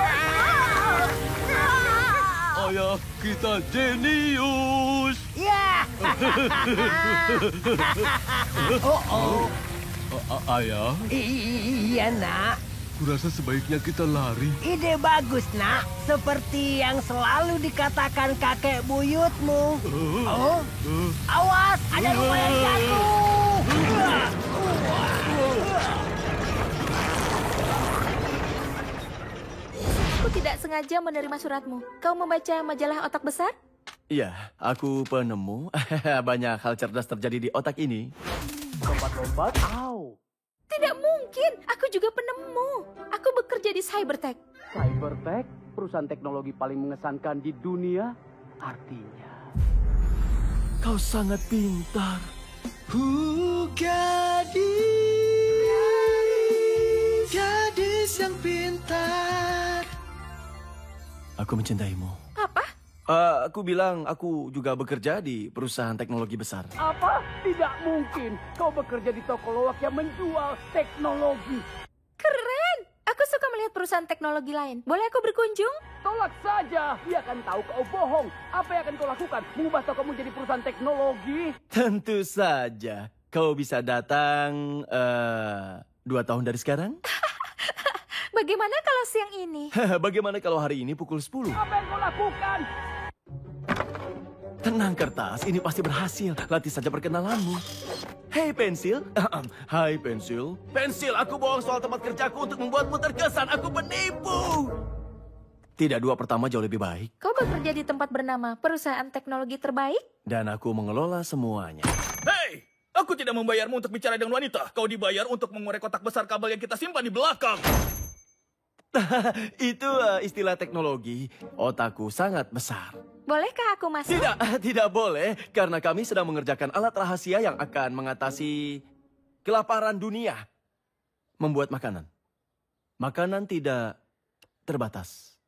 Ayah, kita jenius. Ya. Ayah? Iya, nak. Kurasa sebaiknya kita lari. Ide bagus, nak. Seperti yang selalu dikatakan kakek buyutmu. Awas, ada rumah yang jatuh. Aku tidak sengaja menerima suratmu. Kau membaca majalah Otak Besar? Iya, aku penemu. Banyak hal cerdas terjadi di otak ini. Lompat-lompat, Tidak mungkin. Aku juga penemu. Aku bekerja di Cybertech. Cybertech, perusahaan teknologi paling mengesankan di dunia, artinya Kau sangat pintar. Gadis yang pintar. Aku mencintaimu. Apa? Aku bilang aku juga bekerja di perusahaan teknologi besar. Apa? Tidak mungkin. Kau bekerja di toko loak yang menjual teknologi. Keren! Aku suka melihat perusahaan teknologi lain. Boleh aku berkunjung? Tolak saja. Dia akan tahu kau bohong. Apa yang akan kau lakukan? Mengubah tokomu jadi perusahaan teknologi? Tentu saja. Kau bisa datang 2 tahun dari sekarang? Bagaimana kalau siang ini? Bagaimana kalau hari ini pukul 10? Apa yang kau lakukan? Tenang kertas, ini pasti berhasil. Latih saja perkenalanmu. Hei pensil. Hai pensil. Pensil, aku bohong soal tempat kerjaku untuk membuatmu terkesan. Aku penipu. Tidak, 2 pertama jauh lebih baik. Kau bekerja di tempat bernama perusahaan teknologi terbaik? Dan aku mengelola semuanya. Hei, aku tidak membayarmu untuk bicara dengan wanita. Kau dibayar untuk mengorek kotak besar kabel yang kita simpan di belakang. Itu istilah teknologi. Otakku sangat besar. Bolehkah aku masuk? Tidak boleh. Karena kami sedang mengerjakan alat rahasia yang akan mengatasi kelaparan dunia. Membuat makanan. Makanan tidak terbatas.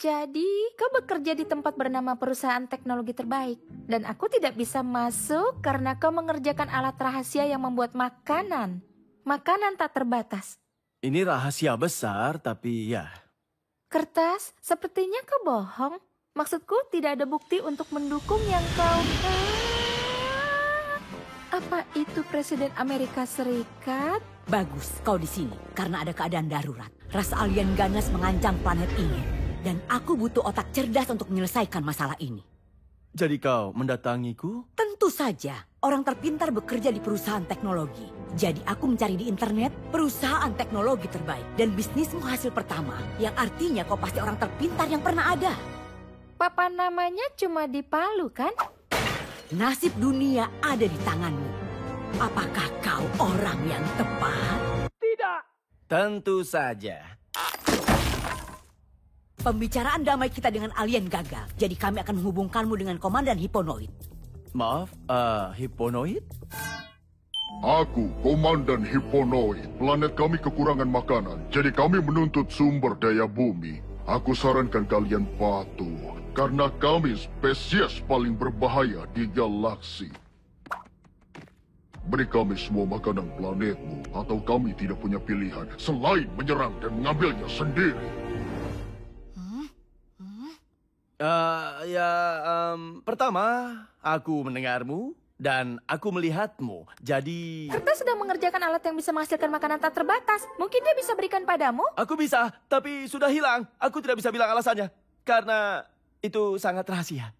Jadi, kau bekerja di tempat bernama perusahaan teknologi terbaik. Dan aku tidak bisa masuk karena kau mengerjakan alat rahasia yang membuat makanan. Makanan tak terbatas. Ini rahasia besar, tapi ya. Kertas, sepertinya kau bohong. Maksudku tidak ada bukti untuk mendukung yang kau... Apa itu Presiden Amerika Serikat? Bagus, kau di sini. Karena ada keadaan darurat. Ras alien ganas mengancam planet ini. Dan aku butuh otak cerdas untuk menyelesaikan masalah ini. Jadi kau mendatangiku? Tentu saja. Orang terpintar bekerja di perusahaan teknologi. Jadi aku mencari di internet perusahaan teknologi terbaik. Dan bisnismu hasil pertama. Yang artinya kau pasti orang terpintar yang pernah ada. Papan namanya cuma di Palu, kan? Nasib dunia ada di tanganmu. Apakah kau orang yang tepat? Tidak. Tentu saja. Pembicaraan damai kita dengan alien gagal. Jadi kami akan menghubungkanmu dengan Komandan Hiponoid. Maaf, Hiponoid? Aku, Komandan Hiponoid. Planet kami kekurangan makanan, jadi kami menuntut sumber daya bumi. Aku sarankan kalian patuh, karena kami spesies paling berbahaya di galaksi. Beri kami semua makanan planetmu, atau kami tidak punya pilihan selain menyerang dan mengambilnya sendiri. Pertama, aku mendengarmu dan aku melihatmu. Jadi... Kertas sedang mengerjakan alat yang bisa menghasilkan makanan tak terbatas. Mungkin dia bisa berikan padamu? Aku bisa, tapi sudah hilang. Aku tidak bisa bilang alasannya. Karena itu sangat rahasia.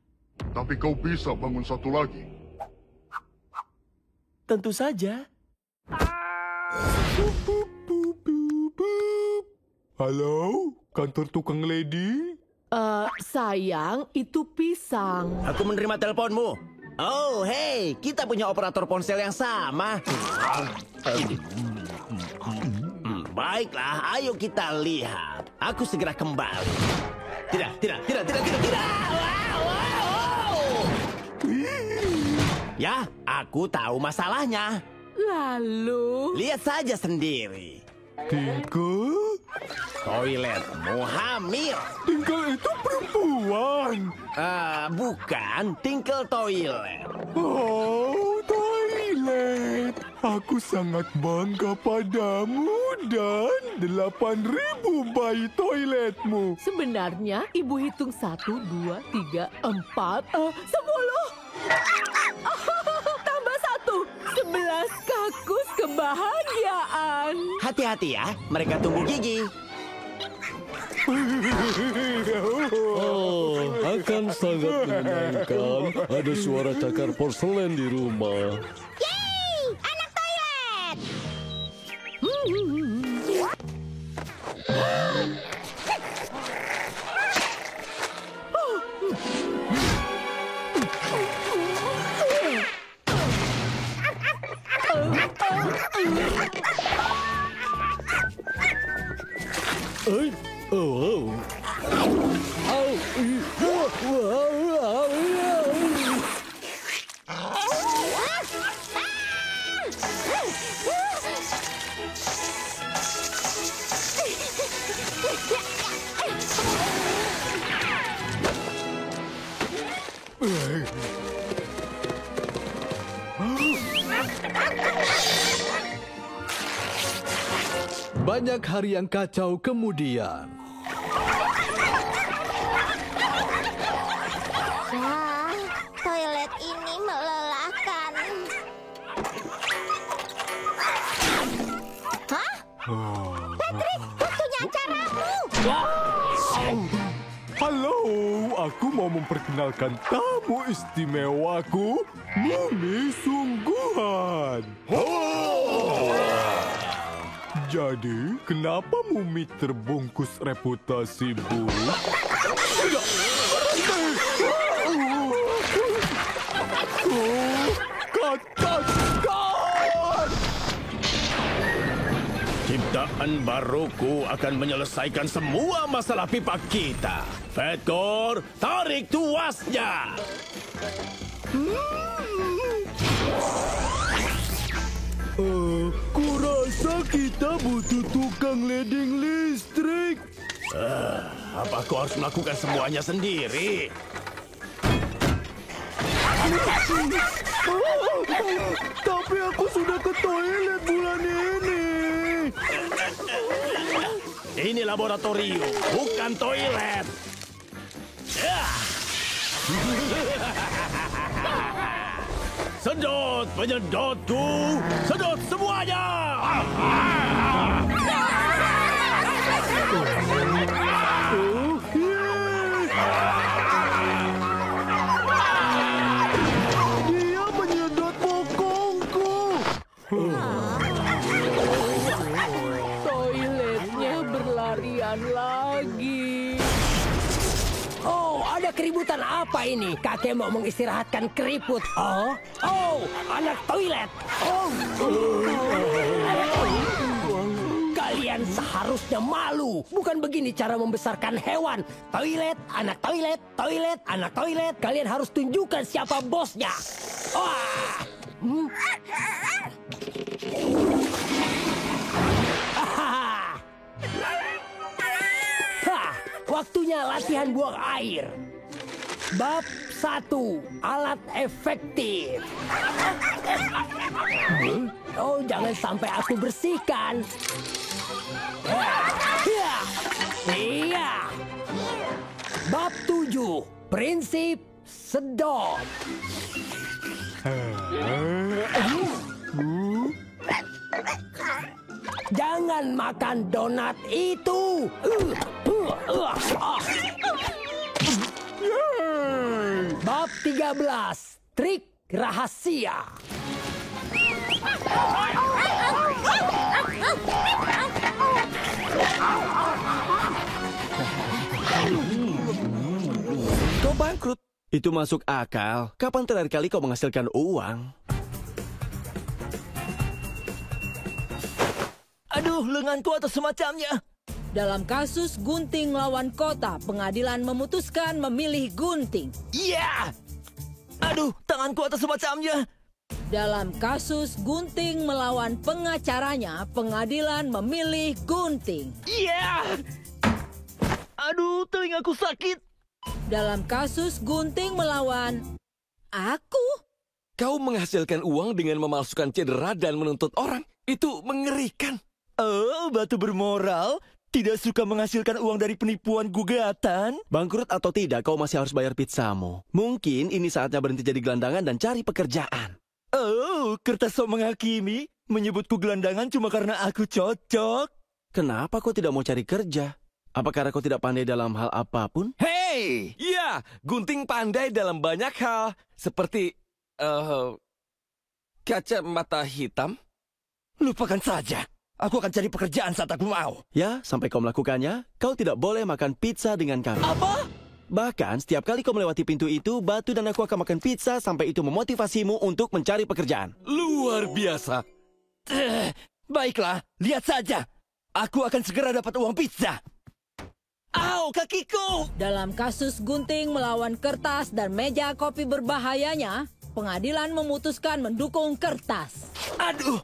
Tapi kau bisa bangun satu lagi. Tentu saja. Halo, kantor tukang lady? Sayang, itu pisang. Aku menerima teleponmu. Oh, hey, kita punya operator ponsel yang sama. Baiklah, ayo kita lihat. Aku segera kembali. Tidak. Ya, aku tahu masalahnya. Lalu? Lihat saja sendiri. Tinkle? Toiletmu hamil. Tinkle itu perempuan. Bukan, Tinkle toilet. Oh, toilet. Aku sangat bangga padamu dan 8.000 bayi toiletmu. Sebenarnya ibu hitung 1, 2, 3, 4, 10. Tambah 1, 11 kakus kebahagiaan. Hati-hati ya, mereka tumbuh gigi. Oh, akan sangat menyenangkan. Ada suara cakar porselen di rumah. Yeay! Anak toilet! banyak hari yang kacau kemudian. Wah, toilet ini melelahkan. Hah? Patrick, waktunya acaramu. Halo, aku mau memperkenalkan tamu istimewaku, Mumi Sungguhan. Jadi, kenapa Mumi terbungkus reputasi buruk? Katakan! Ciptaan baruku akan menyelesaikan semua masalah pipa kita. Fatcore, tarik tuasnya! Kurasa kita butuh tukang leding listrik. Apa kau harus melakukan semuanya sendiri? Tapi aku sudah ke toilet bulan ini. Ini laboratorium, bukan toilet. Sedot penyedotku, sedot semuanya. Dia menyedot bokongku. Toiletnya berlarian lagi. Oh, ada keributan apa ini? Kakek mau mengistirahatkan keriput. Oh, anak toilet. Kalian seharusnya malu. Bukan begini cara membesarkan hewan. Toilet, anak toilet, toilet, anak toilet. Kalian harus tunjukkan siapa bosnya. Waktunya latihan buang air. Bab 1, alat efektif. Oh, jangan sampai aku bersihkan. Iya. Bab 7, prinsip sedot. Jangan makan donat itu. Bab 13, trik rahasia. Kau bangkrut. Itu masuk akal. Kapan terakhir kali kau menghasilkan uang? Aduh, lenganku atau semacamnya. Dalam kasus Gunting lawan Kota, pengadilan memutuskan memilih Gunting. Iya! Aduh, tanganku atau semacamnya. Dalam kasus Gunting melawan pengacaranya, pengadilan memilih Gunting. Iya! Aduh, telingaku sakit. Dalam kasus Gunting melawan aku. Kau menghasilkan uang dengan memalsukan cedera dan menuntut orang. Itu mengerikan. Oh, batu bermoral. Tidak suka menghasilkan uang dari penipuan gugatan? Bangkrut atau tidak, kau masih harus bayar pizzamu. Mungkin ini saatnya berhenti jadi gelandangan dan cari pekerjaan. Oh, kertas sok menghakimi. Menyebutku gelandangan cuma karena aku cocok. Kenapa kau tidak mau cari kerja? Apa karena kau tidak pandai dalam hal apapun? Hei! Ya, Gunting pandai dalam banyak hal. Seperti, kacamata hitam. Lupakan saja. Aku akan cari pekerjaan saat aku mau. Ya, sampai kau melakukannya, kau tidak boleh makan pizza dengan kami. Apa? Bahkan, setiap kali kau melewati pintu itu, Batu dan aku akan makan pizza sampai itu memotivasimu untuk mencari pekerjaan. Luar biasa. Baiklah, lihat saja. Aku akan segera dapat uang pizza. Au, kakiku! Dalam kasus Gunting melawan kertas dan meja kopi berbahayanya, pengadilan memutuskan mendukung kertas. Aduh,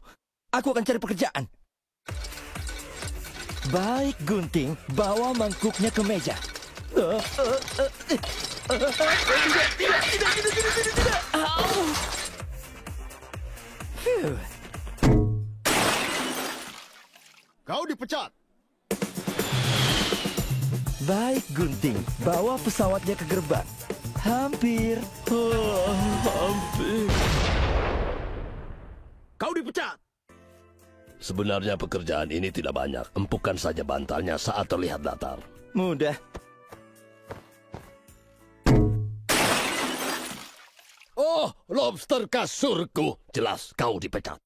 aku akan cari pekerjaan. Baik, Gunting, bawa mangkuknya ke meja. Tidak. Au. kau dipecat. Baik, Gunting. Bawa pesawatnya ke gerbang. Hampir. Hampir. Kau dipecat. Sebenarnya pekerjaan ini tidak banyak. Empukkan saja bantalnya saat terlihat datar. Mudah. Oh, lobster kasurku. Jelas kau dipecat.